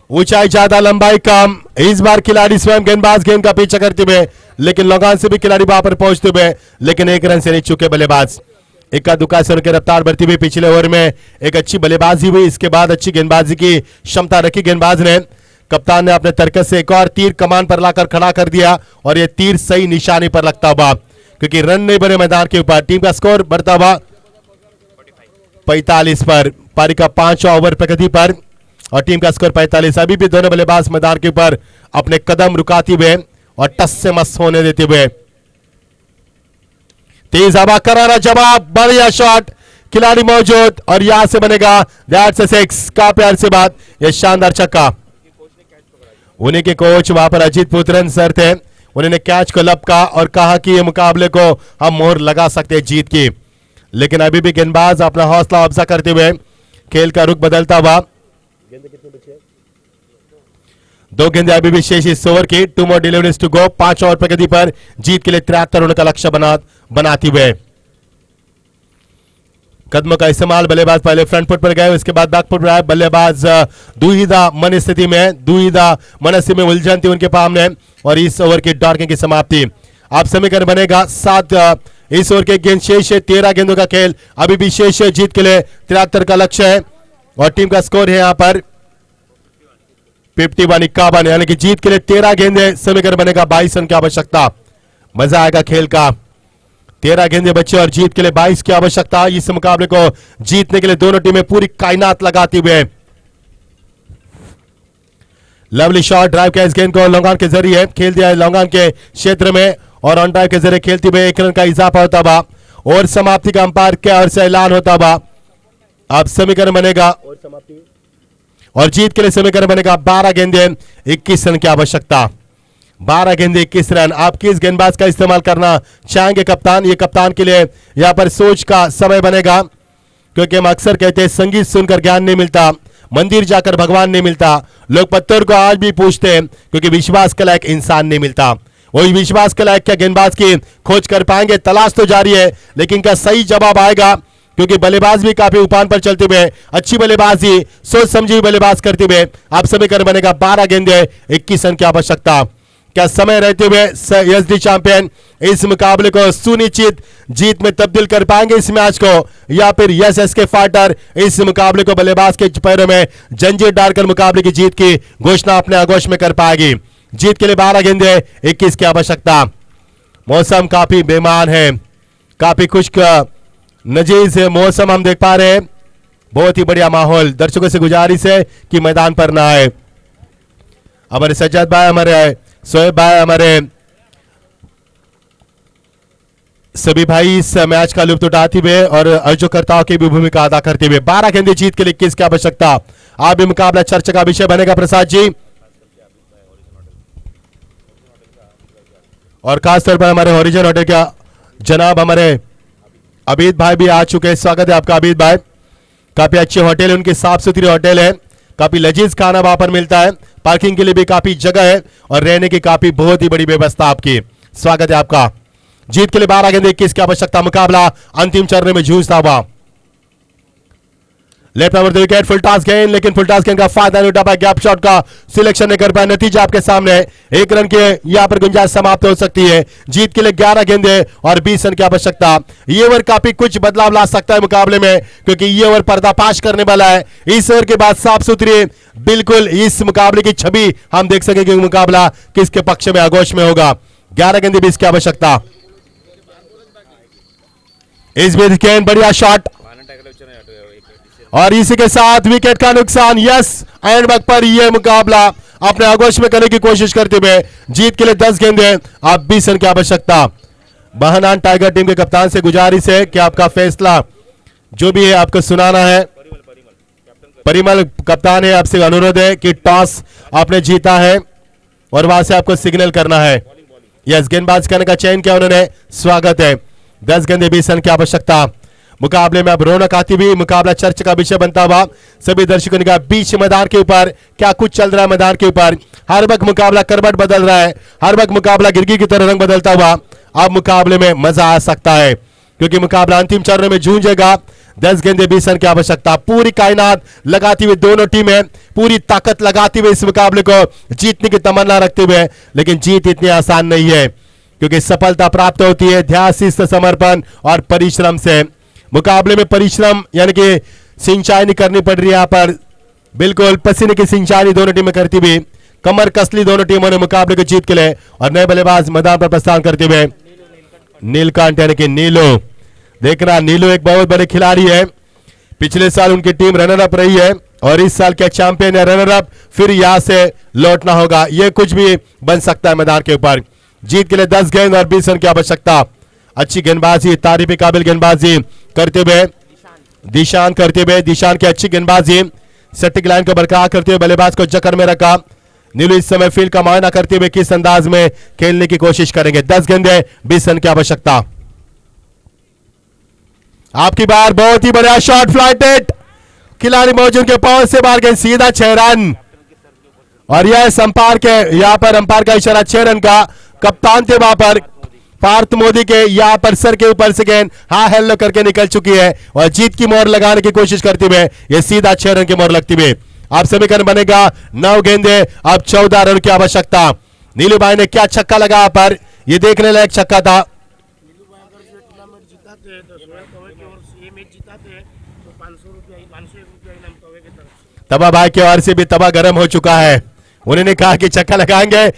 [SPEAKER 1] ऊंचाई ज्यादा लंबाई कम, इस बार खिलाड़ी स्वयं गेंदबाज गेंद का पीछा करते हुए, लेकिन लगान से भी खिलाड़ी वहां पर पहुंचते हुए, लेकिन 1 रन से नहीं चुके बल्लेबाज। इक्का दुक्का से उनकी रफ्तार बढ़ती हुई, पिछले ओवर में एक अच्छी बल्लेबाजी हुई, इसके बाद अच्छी गेंदबाजी की क्षमता रखी गेंदबाज ने। कप्तान ने अपने तर्कस से एक और तीर कमान पर लाकर खड़ा कर दिया और यह तीर सही निशाने पर लगता हुआ, क्योंकि रन नहीं बने मैदान के ऊपर। टीम का स्कोर बढ़ता हुआ 45 पर, पारी का 5वां ओवर प्रगति पर और टीम का स्कोर 45। अभी भी दोनों बल्लेबाज मैदान के ऊपर अपने कदम रुकाते हुए और टस से मस होने देते हुए। तेज हवा, करारा जवाब, बढ़िया शॉट, खिलाड़ी मौजूद और यहां से बनेगा दैट्स अ 6 का प्यार से बात, यह शानदार छक्का। उन्हीं के कोच वहां पर अजीत पुत्रन सर थे, उन्होंने कैच को लपका और कहा कि यह मुकाबले को हम मोहर लगा सकते हैं जीत की, लेकिन अभी भी गेंदबाज अपना हौसला अफजा करते हुए खेल का रुख बदलता हुआ। 2 गेंदें अभी भी शेष इस ओवर की, 2 मोर डिलीवरीज टू गो, 5 ओवर प्रगति पर जीत के लिए 73 रन का लक्ष्य बनाते हुए। कदमों का इस्तेमाल, बल्लेबाज पहले फ्रंट फुट पर गए, उसके बाद बैक फुट पर आए, बल्लेबाज दुविधा मन स्थिति में, दुविधा मनस्थिति में उलझन थी उनके सामने और इस ओवर की डॉर्किंग की समाप्ति। अब समीकरण बनेगा 7, इस ओवर के गेंद शेष है, 13 गेंदों का खेल अभी भी शेष है, जीत के लिए 73 का लक्ष्य है और टीम का स्कोर है यहां पर 51, यानी कि जीत के लिए 13 गेंदें, समीकरण बनेगा 22 रन की आवश्यकता। मजा आएगा खेल का, 13 गेंदें बचे और जीत के लिए 22 की आवश्यकता। इस मुकाबले को जीतने के लिए दोनों टीमें पूरी कायनात लगाती हुए। लवली शॉट, ड्राइव का इस गेंद को लॉन्ग ऑन के जरिए खेल दिया है लॉन्ग ऑन के क्षेत्र में और ऑन ड्राइव के जरिए खेलते हुए 1 रन का इजाफा होता हुआ और समाप्ति का अंपायर के ओर से ऐलान होता हुआ। अब समीकरण बनेगा और समाप्ति और जीत के लिए समीकरण बनेगा 12 गेंदें 21 रन की आवश्यकता। 12 गेंदें 21 रन। आप किस गेंदबाज का इस्तेमाल करना चाहेंगे कप्तान? ये कप्तान के लिए यहां पर सोच का समय बनेगा, क्योंकि हम अक्सर कहते हैं संगीत सुनकर ज्ञान नहीं मिलता, मंदिर जाकर भगवान नहीं मिलता। लोग पत्थर को आज भी पूछते हैं क्योंकि विश्वास के लायक इंसान नहीं मिलता। वही विश्वास के लायक क्या गेंदबाज की खोज कर पाएंगे? तलाश तो जारी है, लेकिन क्या सही जवाब आएगा? क्योंकि बल्लेबाज भी काफी उफान पर चलते हुए, अच्छी बल्लेबाजी, सोच समझी बल्लेबाज करते हुए आप समीकरण बनेगा 12 गेंदें 21 रन की आवश्यकता। क्या समय रहते हुए एसडी चैंपियन इस मुकाबले को सुनिश्चित जीत में तब्दील कर पाएंगे इस मैच को, या फिर यस एसके फाइटर इस मुकाबले को बल्लेबाज के पैरों में जंजीर डालकर मुकाबले की जीत की घोषणा अपने आगोश में कर पाएगी? जीत के लिए 12 गेंदें 21 की आवश्यकता। मौसम काफी बेमान है, काफी खुश्क नजीज मौसम हम देख पा रहे हैं, बहुत ही बढ़िया माहौल। दर्शकों से गुजारिश है कि मैदान पर ना आए। हमारे सज्जाद भाई, हमारे सोएब भाई, हमारे सभी भाई इस मैच का लुत्फ उठाते हुए और आयोजकर्ताओं की भी भूमिका अदा करते हुए 12 गेंदें जीत के लिए 21 की आवश्यकता। आप भी मुकाबला चर्चा का विषय बनेगा प्रसाद जी, और खासतौर पर हमारे हॉरिजन होटल का जनाब हमारे अबीद भाई भी आ चुके हैं, स्वागत है आपका अबीद भाई। काफी अच्छी होटल है उनकी, साफ सुथरी होटल है, काफी लजीज खाना वहां पर मिलता है, पार्किंग के लिए भी काफी जगह है और रहने की काफी बहुत ही बड़ी व्यवस्था आपकी। स्वागत है आपका। जीत के लिए 12 गेंद 21 की आवश्यकता, मुकाबला अंतिम चरण में जूझता हुआ। Left over the wicket, full toss गेंद, लेकिन फुल टॉस गेंद का फायदा नहीं उठा पाया, गैप शॉट का सिलेक्शन नहीं कर पाया। नतीजा आपके सामने, 1 रन के यहां पर गुंजाइश समाप्त हो सकती है। जीत के लिए 11 गेंदें और 20 रन की आवश्यकता। ये ओवर काफी कुछ बदलाव ला सकता है मुकाबले में, क्योंकि ये ओवर पर्दाफाश करने वाला है। इस ओवर के बाद साफ सुथरी बिल्कुल इस मुकाबले की छवि हम देख सकेंगे, मुकाबला किसके पक्ष में आगोश में होगा। 11 गेंदें 20 की आवश्यकता। इस बीच गेंद, बढ़िया शॉट और इसी के साथ विकेट का नुकसान। यस, एंड वक्त पर यह मुकाबला अपने आगोश में करने की कोशिश करते हुए जीत के लिए 10 गेंदें अब 20 रन की आवश्यकता। बहनान टाइगर टीम के कप्तान से गुजारिश है कि आपका फैसला जो भी है आपको सुनाना है। परिमल कप्तान है, आपसे अनुरोध है कि टॉस आपने जीता है और वहां से आपको सिग्नल करना है। यस, गेंदबाज करने का चयन किया उन्होंने, स्वागत है। 10 गेंदें 20 रन की आवश्यकता। मुकाबले में अब रौनक आती हुई, मुकाबला चर्चा का विषय बनता हुआ। सभी दर्शकों ने कहा बीच मैदान के ऊपर क्या कुछ चल रहा है। मैदान के ऊपर हर वक्त मुकाबला करवट बदल रहा है, हर वक्त मुकाबला गिरगी की तरह रंग बदलता हुआ। अब मुकाबले में मजा आ सकता है, क्योंकि मुकाबला अंतिम चरण में जूझेगा। 10 गेंदें 20 रन की आवश्यकता। पूरी कायनात लगाती हुई दोनों टीमें, पूरी ताकत लगाती हुई इस मुकाबले को जीतने की तमन्ना रखते हुए, लेकिन जीत इतनी आसान नहीं है, क्योंकि सफलता प्राप्त होती है ध्यान, शिस्त, समर्पण और परिश्रम से। मुकाबले में परिश्रम यानी कि सिंचाई नहीं करनी पड़ रही है, यहाँ पर बिल्कुल पसीने की सिंचाई दोनों टीमें करती हुई, कमर कसली दोनों टीमों ने मुकाबले को जीत के लिए। और नए बल्लेबाज मैदान पर प्रस्थान करते हुए नीलकंठ यानी कि नीलो। देखना, नीलो एक बहुत बड़े खिलाड़ी है, पिछले साल उनकी टीम रनर अप रही है और इस साल के चैंपियन या रनर अप, फिर यहां से लौटना होगा, यह कुछ भी बन सकता है मैदान के ऊपर। जीत के लिए 10 गेंद और 20 रन की आवश्यकता। अच्छी गेंदबाजी, तारीफ काबिल गेंदबाजी करते हुए दिशान की अच्छी गेंदबाजी, सेटिंग लाइन को बरकरार करते हुए बल्लेबाज को जकड़ में रखा। नीलू इस समय फील्ड का मुआयना करते हुए किस अंदाज में खेलने की कोशिश करेंगे। 10 गेंदें 20 रन की आवश्यकता। आपकी बार, बहुत ही बढ़िया शॉट, फ्लाइटेड खिलाड़ी मौजूद के पांव से बाहर गए, सीधा 6 रन। और यह अंपायर के यहां पर अंपायर का इशारा 6 रन का। कप्तान थे वहां पर पार्थ मोदी के, यहां पर सर के ऊपर से गेंद हाँ हेलो करके निकल चुकी है और जीत की मोहर लगाने की कोशिश करते हुए यह सीधा 6 रन की मोहर लगती हुई। आप समीकरण बनेगा 9 गेंदे अब 14 रन की आवश्यकता। नीलू भाई ने क्या छक्का लगा पर, यह देखने लायक छक्का था।
[SPEAKER 3] नीलू भाई अगर ये टूर्नामेंट जिताते हैं तो सोया कवे की ओर से ये मैच जिताते हैं तो 501 रुपया इनाम कवे की तरफ से।
[SPEAKER 1] तबा भाई की ओर से भी तबा गर्म हो चुका है, उन्होंने कहा कि छक्का लगाएंगे,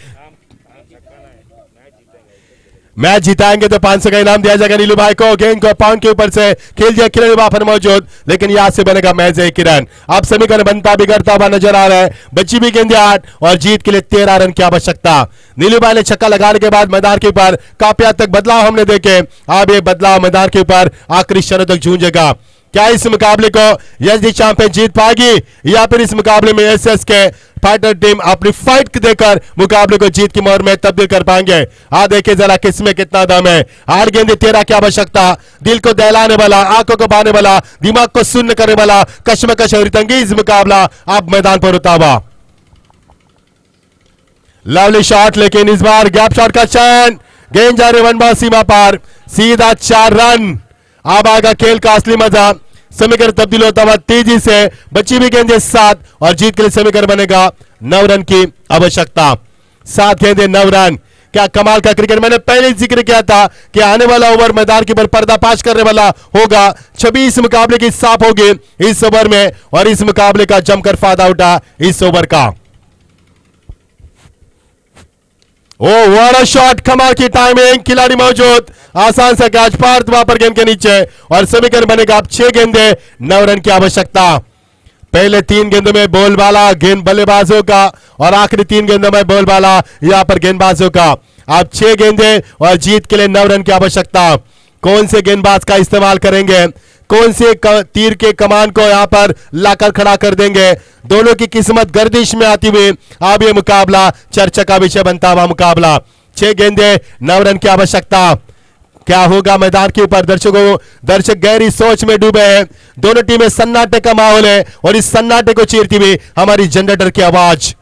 [SPEAKER 1] मैच जिताएंगे तो 500 का इनाम दिया जाएगा नीलू भाई को। गेंद को पाउंड के ऊपर से खेल दिया, खिलाड़ी वहां पर मौजूद, लेकिन यहां से बनेगा मैच 1 रन। अब समीकरण बनता बिगड़ता हुआ नजर आ रहा है। बची भी गेंदें 8 और जीत के लिए 13 रन की आवश्यकता। नीलू भाई ने छक्का लगाने के बाद मैदान के ऊपर काफी हद तक बदलाव हमने देखे। अब ये बदलाव मैदान के ऊपर आखिरी क्षणों तक जूझेगा। क्या इस मुकाबले को एसडी चैंपियन जीत पाएगी या फिर इस मुकाबले में एसएस के फाइटर टीम अपनी फाइट देकर मुकाबले को जीत की मोहर में तब्दील कर पाएंगे। देखिए जरा किसमें कितना दम है। 8 गेंदें 13 की आवश्यकता। दिल को दहलाने वाला, आंखों को बहाने वाला, दिमाग को शून्य करने वाला कशमकश और तंगीज मुकाबला अब मैदान पर उतारा हुआ। लवली शॉट, लेकिन इस बार गैप शॉट का चयन, गेंद जा रही 1 बॉल सीमा पार, सीधा 4 रन। अब आएगा खेल का असली मजा। समीकरण तब्दील होता हुआ तेजी से, बची हुई गेंदें 7 और जीत के लिए समीकरण बनेगा 9 रन की आवश्यकता। 7 गेंदें 9 रन, क्या कमाल का क्रिकेट। मैंने पहले जिक्र किया था कि आने वाला ओवर मैदान के ऊपर पर्दाफाश करने वाला होगा। 26 मुकाबले की साफ होगी इस ओवर में और इस मुकाबले का जमकर फायदा उठा इस ओवर का। ओ व्हाट अ शॉट, कमाल की टाइमिंग, खिलाड़ी मौजूद, आसान सा कैच, पार्थ वहां पर गेंद के नीचे और समीकरण बनेगा अब 6 गेंदे 9 रन की आवश्यकता। पहले 3 गेंदों में बोलबाला गेंद बल्लेबाजों का और आखिरी 3 गेंदों में बोलबाला यहां पर गेंदबाजों का। अब 6 गेंदे और जीत के लिए 9 रन की आवश्यकता। कौन से गेंदबाज का इस्तेमाल करेंगे, कौन से तीर के कमान को यहां पर लाकर खड़ा कर देंगे, दोनों की किस्मत गर्दिश में आती हुई अब यह मुकाबला चर्चा का विषय बनता हुआ मुकाबला। 6 गेंदे 9 रन की आवश्यकता। क्या होगा मैदान के ऊपर। दर्शक गहरी सोच में डूबे हैं। दोनों टीमें सन्नाटे का माहौल है और इस सन्नाटे को चीरती हुई हमारी जनरेटर की आवाज।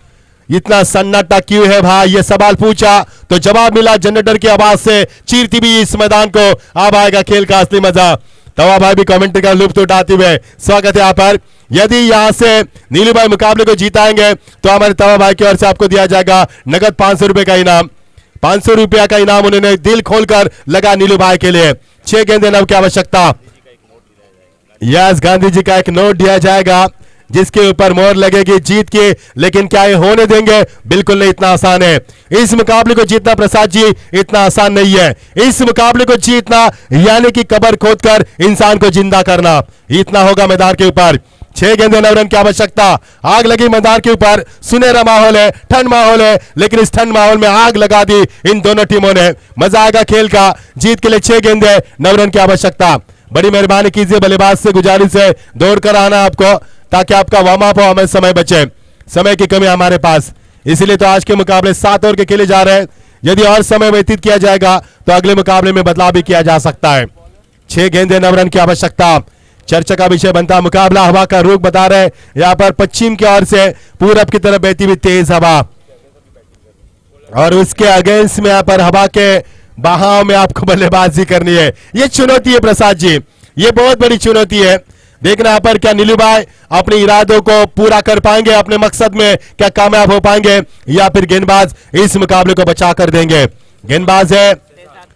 [SPEAKER 1] इतना सन्नाटा क्यों है भाई, ये सवाल पूछा तो जवाब मिला जनरेटर की आवाज से चीरती हुई इस मैदान को। अब आएगा खेल का असली मजा। तवा भाई भी कमेंट्री का लुत्फ उठाते हुए स्वागत है यहाँ पर। यदि यहां से नीलू भाई मुकाबले को जीताएंगे तो हमारे तवा भाई की ओर से आपको दिया जाएगा नगद 500 रुपए का इनाम। 500 रुपया का इनाम उन्होंने दिल खोलकर लगा नीलू भाई के लिए। 6 गेंदे नव की आवश्यकता। यस, गांधी जी का एक नोट दिया जाएगा जिसके ऊपर मोहर लगेगी जीत की। लेकिन क्या ये होने देंगे? बिल्कुल नहीं, इतना आसान है इस मुकाबले को जीतना प्रसाद जी, इतना आसान नहीं है इस मुकाबले को जीतना, यानी कि कब्र खोदकर इंसान को जिंदा करना। इतना होगा मैदान के ऊपर। 6 गेंदे 9 रन की आवश्यकता। आग लगी मैदान के ऊपर। सुनहरा माहौल है, ठंड माहौल है, लेकिन इस ठंड माहौल में आग लगा दी इन दोनों टीमों ने। मजा आएगा खेल का। जीत के लिए 6 गेंदे 9 रन की आवश्यकता। बड़ी मेहरबानी कीजिए, बल्लेबाज से गुजारिश है दौड़कर आना आपको, ताकि आपका वार्म अप हो, हमें समय बचे। समय की कमी हमारे पास, इसलिए तो आज के मुकाबले 7 ओवर के खेले जा रहे हैं। यदि और समय व्यतीत किया जाएगा तो अगले मुकाबले में बदलाव भी किया जा सकता है। 6 गेंदे 9 रन की आवश्यकता। चर्चा का विषय बनता मुकाबला। हवा का रुख बता रहे यहां पर पश्चिम की ओर से पूरब की तरफ बहती हुई तेज हवा, और उसके अगेंस्ट में यहां पर हवा के बहाव में आपको बल्लेबाजी करनी है। ये चुनौती है प्रसाद जी, ये बहुत बड़ी चुनौती है। देखना यहाँ पर क्या नीलू भाई अपने इरादों को पूरा कर पाएंगे, अपने मकसद में क्या कामयाब हो पाएंगे, या फिर गेंदबाज इस मुकाबले को बचा कर देंगे। गेंदबाज है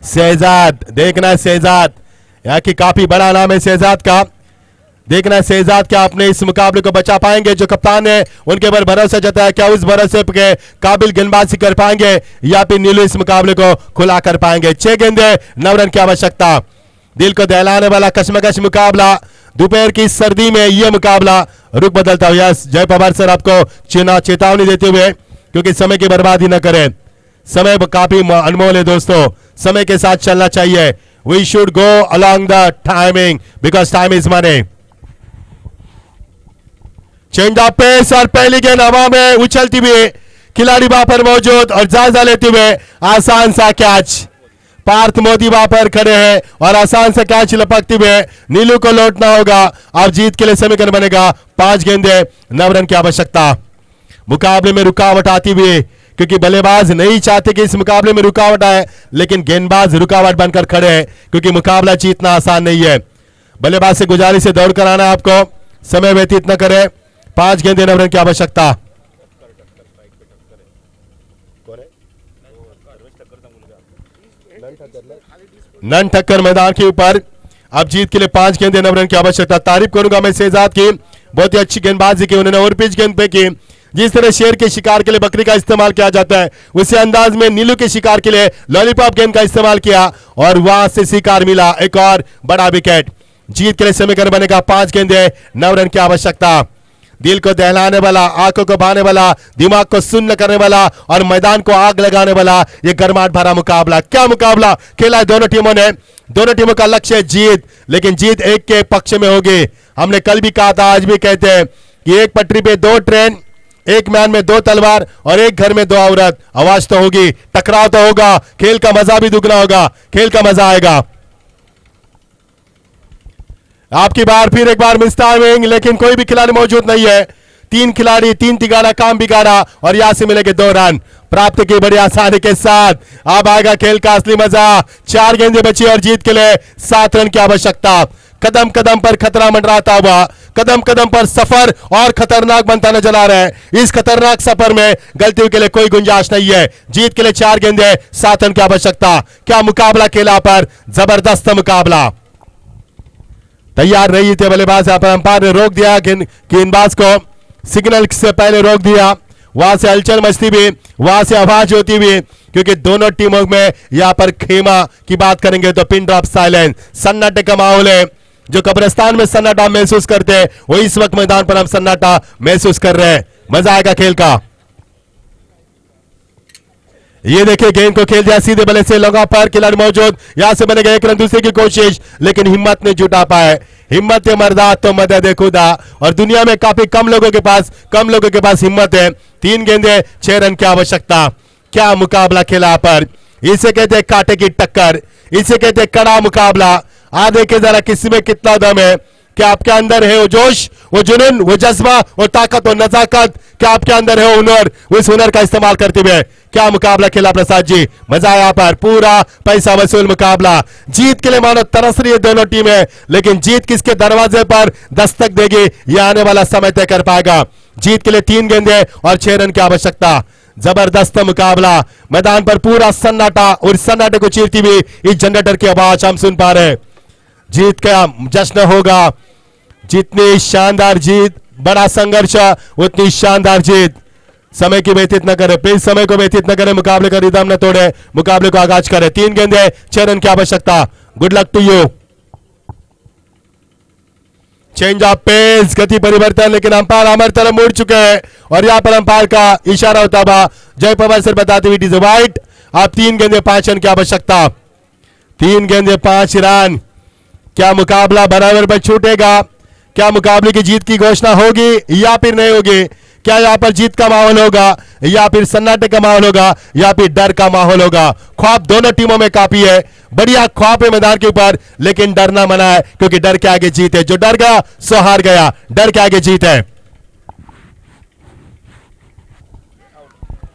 [SPEAKER 1] शहजाद। देखना है शहजाद, यहाँ की काफी बड़ा नाम है शहजाद का। देखना है शहजाद क्या अपने इस मुकाबले को बचा पाएंगे। जो कप्तान है उनके पर भरोसा जताया, क्या उस भरोसे के काबिल गेंदबाजी कर पाएंगे, या फिर नीलू इस मुकाबले को खुला कर पाएंगे। 6 गेंदे 9 रन की आवश्यकता। दिल को दहलाने वाला कशमकश मुकाबला। दोपहर की सर्दी में यह मुकाबला रुख बदलता हुआ। जय पवार सर आपको चेतावनी देते हुए, क्योंकि समय की बर्बादी न करें। समय काफी अनमोल है दोस्तों, समय के साथ चलना चाहिए। We should go along the timing because time is money. Change of pace और पहली गेंद हवा में उछलती हुई, खिलाड़ी वहां पर मौजूद और जायजा लेते हुए आसान सा कैच। पार्थ मोदी वहां पर खड़े हैं और आसान से कैच लपकते हुए नीलू को लौटना होगा। अब जीत के लिए समीकरण बनेगा 5 गेंदे 9 रन की आवश्यकता। मुकाबले में रुकावट आती हुई, क्योंकि बल्लेबाज नहीं चाहते कि इस मुकाबले में रुकावट आए, लेकिन गेंदबाज रुकावट बनकर खड़े हैं, क्योंकि मुकाबला जीतना आसान नहीं है। बल्लेबाज से गुजारिश है दौड़ कर आना आपको, समय व्यतीत न करें। 5 गेंदे 9 रन की आवश्यकता। नन ठक्कर मैदान के ऊपर। अब जीत के लिए 5 गेंदे 9 रन की आवश्यकता। तारीफ करूंगा मैं शहजाद की, बहुत ही अच्छी गेंदबाजी की उन्होंने। और पिच गेंद पे की, जिस तरह शेर के शिकार के लिए बकरी का इस्तेमाल किया जाता है, उसी अंदाज में नीलू के शिकार के लिए लॉलीपॉप गेंद का इस्तेमाल किया और वहां से शिकार मिला। एक और बड़ा विकेट। जीत के लिए समीकरण बनेगा 5 गेंदे 9 रन की आवश्यकता। दिल को दहलाने वाला, आंखों को बहाने वाला, दिमाग को सुन्न करने वाला और मैदान को आग लगाने वाला ये गर्माहट भरा मुकाबला। क्या मुकाबला खेला है दोनों टीमों ने। दोनों टीमों का लक्ष्य है जीत, लेकिन जीत एक के पक्ष में होगी। हमने कल भी कहा था, आज भी कहते हैं कि एक पटरी पे 2 ट्रेन, एक मैन में 2 तलवार और एक घर में 2 औरत। आवाज तो होगी, टकराव तो होगा, खेल का मजा भी दुगना होगा, खेल का मजा आएगा। आपकी बार फिर एक बार मिस टाइमिंग, लेकिन कोई भी खिलाड़ी मौजूद नहीं है। 3 खिलाड़ी, 3 तिगाड़ा काम बिगाड़ा और यहां से मिलेंगे 2 रन प्राप्त की बड़ी आसानी के साथ। अब आएगा खेल का असली मजा। 4 गेंदें बची और जीत के लिए 7 रन की आवश्यकता। कदम कदम पर खतरा मंडराता हुआ, कदम कदम पर सफर और खतरनाक बनता नजर आ रहा है। इस खतरनाक सफर में गलतियों के लिए कोई गुंजाइश नहीं है। जीत के लिए 4 गेंदें 7 रन की आवश्यकता। क्या मुकाबला खेला पर, जबरदस्त मुकाबला। तैयार नहीं थे बल्लेबाज, यहां पर अंपायर ने रोक दिया गेंदबाज को, सिग्नल से पहले रोक दिया। वहां से हलचल मचती हुई, वहां से आवाज होती हुई, क्योंकि दोनों टीमों में यहां पर खेमा की बात करेंगे तो पिन ड्रॉप साइलेंस, सन्नाटे का माहौल है। जो कब्रिस्तान में सन्नाटा महसूस करते हैं, वो इस वक्त मैदान पर हम सन्नाटा महसूस कर रहे हैं। मजा आएगा खेल का। ये देखिए गेंद को खेल दिया सीधे बल्ले से, लगा पर खिलाड़ी मौजूद, यहां से बनेगा 1 रन। दूसरे की कोशिश, लेकिन हिम्मत नहीं जुटा पाए। हिम्मत मर्दा तो मदद खुदा, और दुनिया में काफी कम लोगों के पास हिम्मत है। 3 गेंदे 6 रन की आवश्यकता। क्या मुकाबला खेला पर, इसे कहते हैं कांटे की टक्कर। इसे कहते हैं कड़ा मुकाबला। आ देखे जरा किसी में कितना दम है, क्या आपके अंदर है वो जोश, वो जुनून, वो जज्बा, वो ताकत, वो नजाकत, क्या आपके अंदर है वो हुनर, वो इस हुनर का इस्तेमाल करते हुए क्या मुकाबला खेला प्रसाद जी। मजा आया पर पूरा पैसा वसूल मुकाबला। जीत के लिए मानो तरस रही है दोनों टीमें, लेकिन जीत किसके दरवाजे पर दस्तक देगी यह आने वाला समय तय कर पाएगा। जीत के लिए 3 गेंदें और 6 रन की आवश्यकता। जबरदस्त मुकाबला, मैदान पर पूरा सन्नाटा और इस सन्नाटे को चीरती हुई इस जनरेटर की आवाज हम सुन पा रहे हैं। जीत का जश्न होगा, जितनी शानदार जीत, बड़ा संघर्ष, उतनी शानदार जीत। समय की व्यतीत न करे प्लीज, समय को व्यतीत न करे, मुकाबले का रिदम न तोड़े, मुकाबले को आगाज करे। 3 गेंदें 6 रन की आवश्यकता। Good luck to you. Change of pace, गति परिवर्तन, लेकिन अंपायर हमारी तरफ मुड़ चुके हैं और यहां पर अंपायर का इशारा होता हुआ जय पवार सर बताते हुए इट इज वाइट। आप 3 गेंदें 5 रन की आवश्यकता। 3 गेंदें 5 रन। क्या मुकाबला बराबर पर छूटेगा? क्या मुकाबले की जीत की घोषणा होगी या फिर नहीं होगी? क्या यहां पर जीत का माहौल होगा या फिर सन्नाटे का माहौल होगा या फिर डर का माहौल होगा? ख्वाब दोनों टीमों में काफी है, बढ़िया ख्वाब है मैदान के ऊपर, लेकिन डरना मना है क्योंकि डर के आगे जीत है। जो डर गया सो हार गया, डर के आगे जीत है।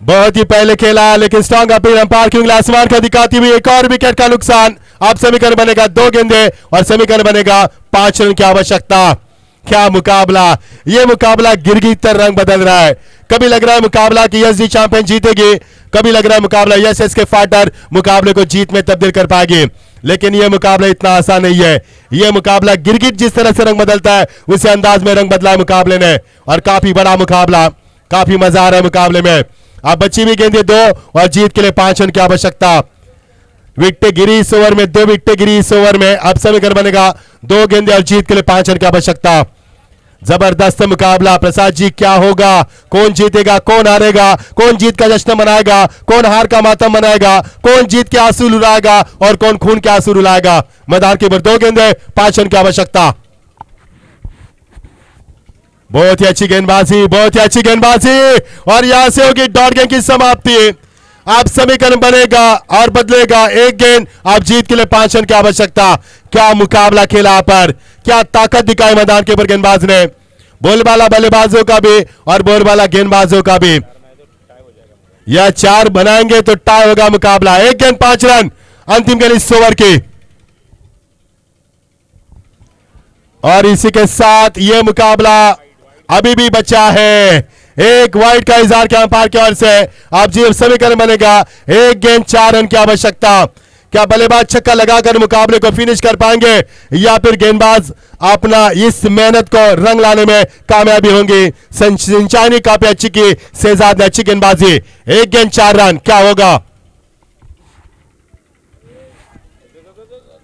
[SPEAKER 1] बहुत ही पहले खेला लेकिन स्ट्रॉन्ग अपील अंपायर की उंगली आसमान का दिखाती हुई एक और विकेट का नुकसान। अब समीकरण बनेगा 2 गेंदे और समीकरण बनेगा 5 रन की आवश्यकता। क्या मुकाबला, यह मुकाबला गिरगिट तर रंग बदल रहा है। कभी लग रहा है मुकाबला की एसजी चैंपियन जीतेगी, कभी लग रहा है मुकाबला एसएसके फाइटर मुकाबले को जीत में तब्दील कर पाएगी, लेकिन यह मुकाबला इतना आसान नहीं है। यह मुकाबला गिरगिट जिस तरह से रंग बदलता है उसी अंदाज में रंग बदला है मुकाबले ने, और काफी बड़ा मुकाबला, काफी मजा आ रहा है मुकाबले में। अब बची हुई गेंदें 2 और जीत के लिए 5 रन की आवश्यकता। विकेट गिरी इस ओवर में, 2 विकेट गिरी इस ओवर में। अब समीकरण बनेगा 2 गेंदे और जीत के लिए 5 रन की आवश्यकता। जबरदस्त मुकाबला प्रसाद जी, क्या होगा? कौन जीतेगा, कौन हारेगा? कौन जीत का जश्न मनाएगा, कौन हार का मातम मनाएगा? कौन जीत के आंसू रुलाएगा और कौन खून के आंसू रुलाएगा? मैदान के ऊपर 2 गेंदे 5 रन की आवश्यकता। बहुत ही अच्छी गेंदबाजी, बहुत ही अच्छी गेंदबाजी, और यहां से होगी डॉट गेंद की समाप्ति। अब समीकरण बनेगा और बदलेगा 1 गेंद। अब जीत के लिए 5 रन की आवश्यकता। क्या मुकाबला खेला यहाँ पर, क्या ताकत दिखाई मैदान के ऊपर गेंदबाज ने, बोलबाला बल्लेबाजों का भी और बोलबाला गेंदबाजों का भी। यह 4 बनाएंगे तो टाई होगा मुकाबला। 1 गेंद 5 रन, अंतिम गेंद इस ओवर की। और इसी के साथ यह मुकाबला अभी भी बचा है। एक वाइड का इजहार के अंपायर की ओर से। अब जी समीकरण बनेगा 1 गेंद 4 रन की आवश्यकता। क्या बल्लेबाज छक्का लगाकर मुकाबले को फिनिश कर पाएंगे या फिर गेंदबाज अपना इस मेहनत को रंग लाने में कामयाबी होंगी? सिंचाई काफी अच्छी की, शहजाद ने अच्छी गेंदबाजी। 1 गेंद 4 रन, क्या होगा?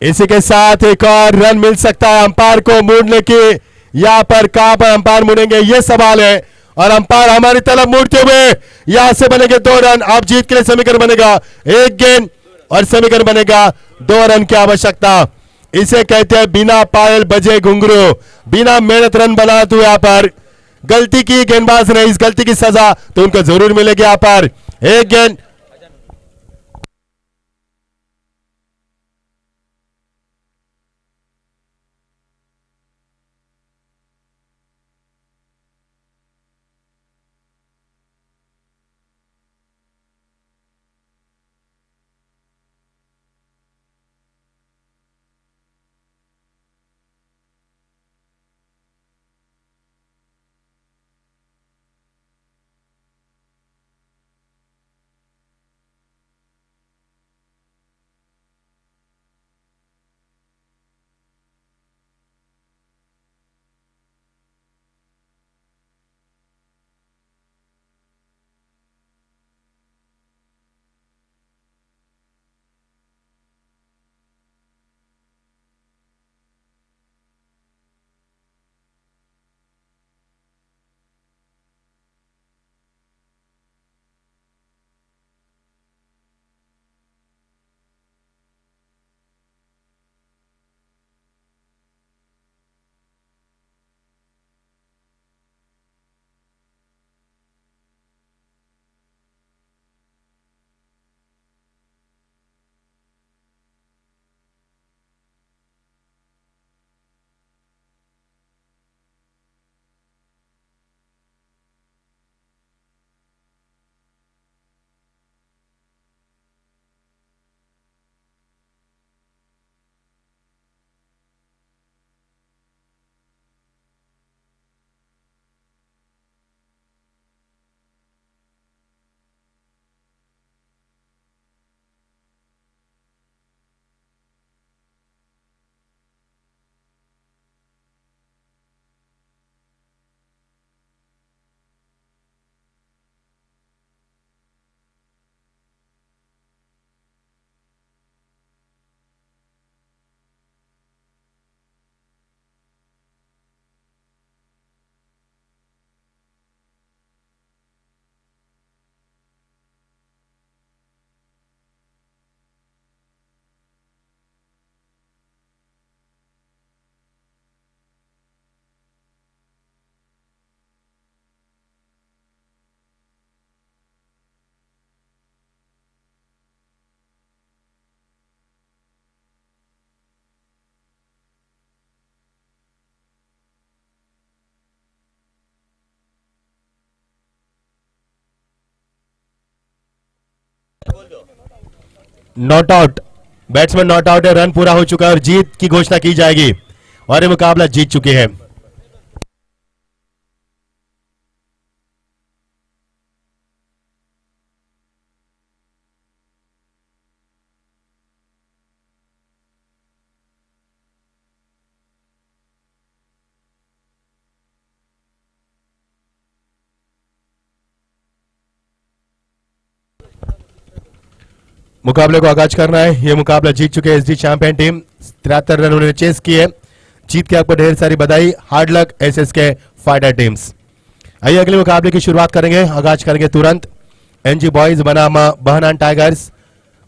[SPEAKER 1] इसी के साथ एक और रन मिल सकता है अंपायर को मुड़ने की। यहां पर कहां पर अंपायर मुड़ेंगे यह सवाल है, और अंपायर हमारी तरफ मुड़ते हुए यहां से बनेंगे 2 रन। अब जीत के लिए समीकरण बनेगा 1 गेंद और समीकरण बनेगा 2 रन की आवश्यकता। इसे कहते हैं बिना पायल बजे घुंघरू, बिना मेहनत रन बनाते हुए यहां पर गलती की गेंदबाज ने, इस गलती की सजा तो उनको जरूर मिलेगी। यहां पर 1 गेंद not out, batsman not out है, रन पूरा हो चुका है और जीत की घोषणा की जाएगी और ये मुकाबला जीत चुके हैं। मुकाबले को आगाज करना है। ये मुकाबला जीत चुके हैं एसडी चैंपियन टीम, 73 रन उन्होंने चेस किए। जीत के आपको ढेर सारी बधाई, hard luck SSK fighter teams. आइए अगले मुकाबले की शुरुआत करेंगे, आगाज करेंगे तुरंत। एनजी बॉयज बनाम बहनान टाइगर्स।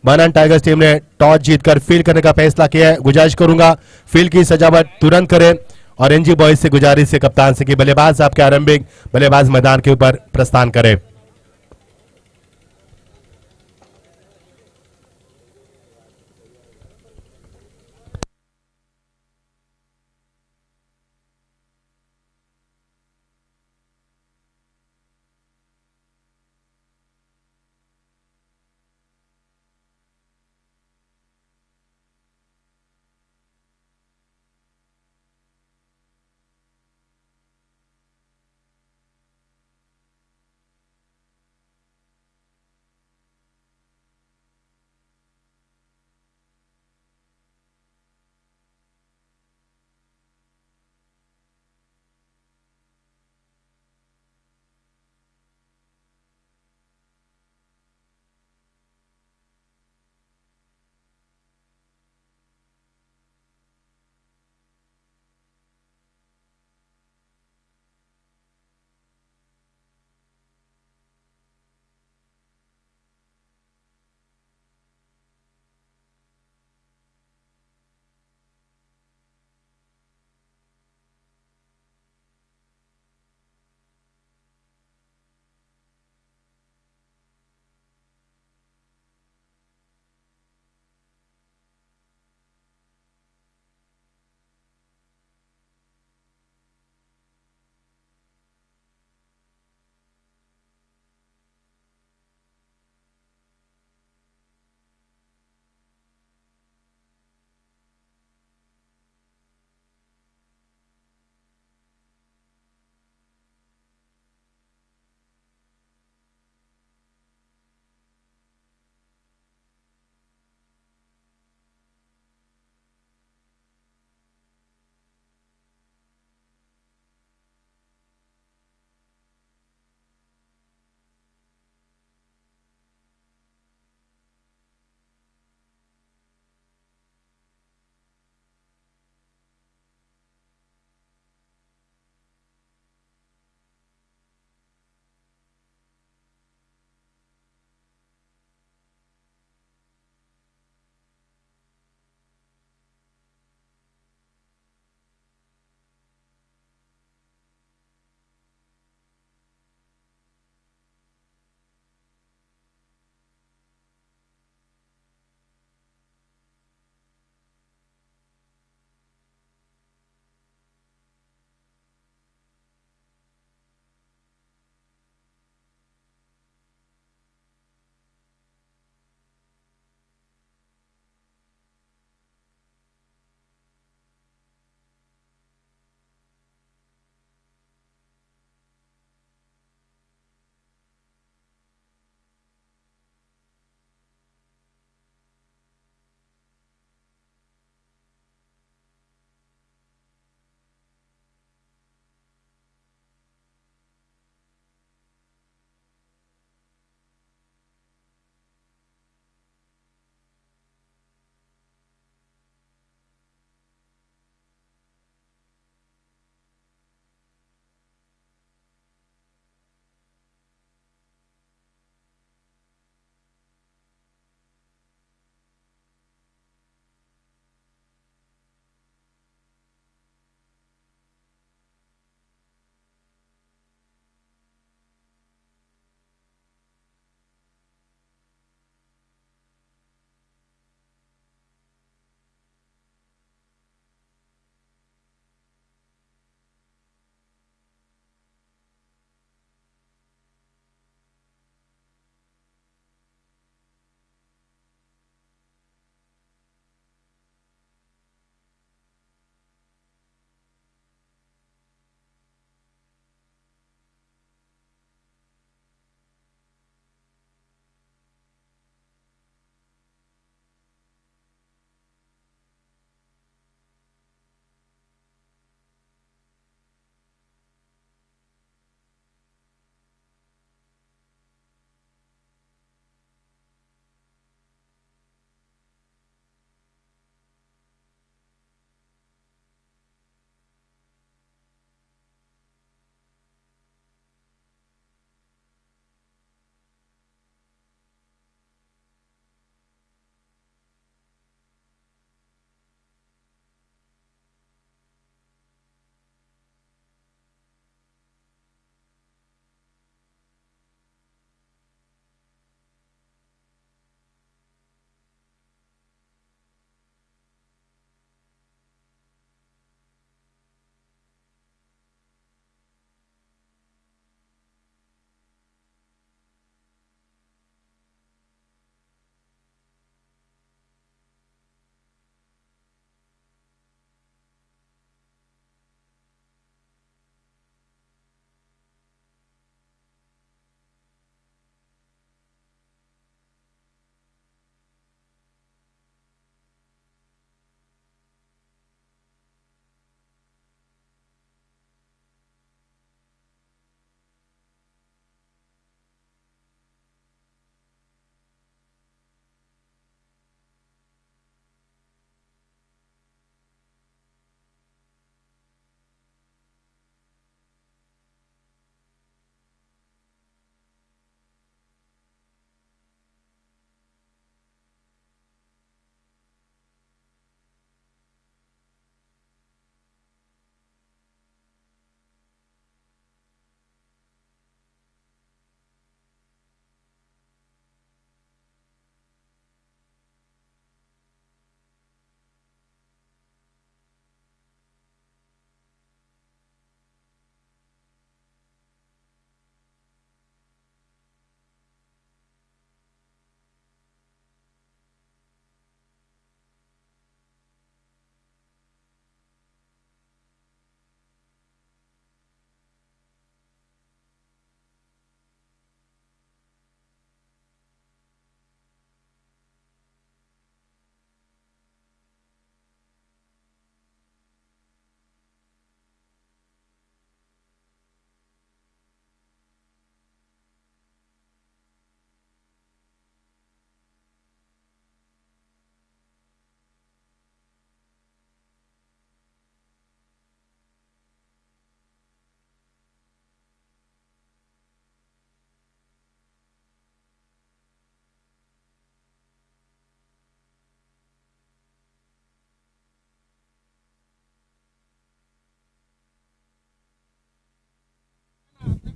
[SPEAKER 1] बहनान टाइगर्स टीम ने टॉस जीतकर फील्ड करने का फैसला किया है। गुजारिश करूंगा फील्ड की सजावट तुरंत करें और एनजी बॉयज से गुजारिश है कप्तान से कि बल्लेबाज आपके आरंभिक बल्लेबाज मैदान के ऊपर प्रस्थान करें।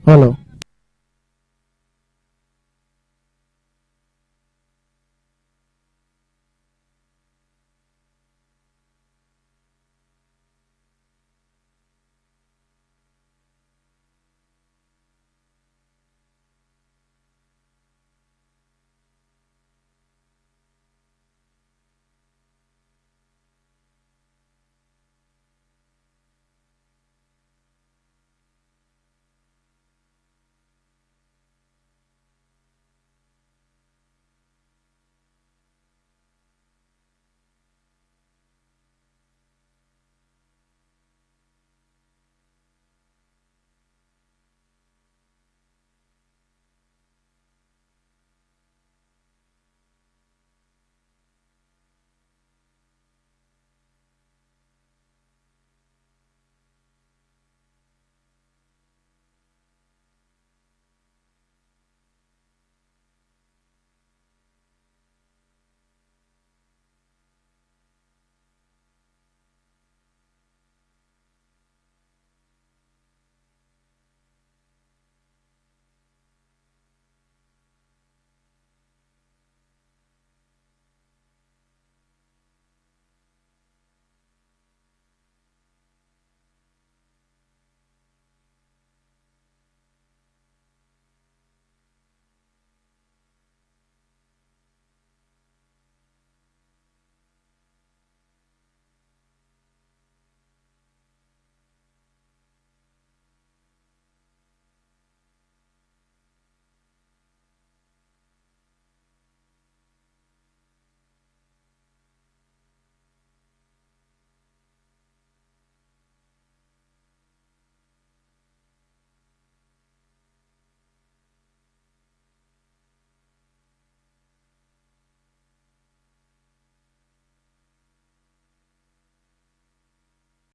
[SPEAKER 3] हेलो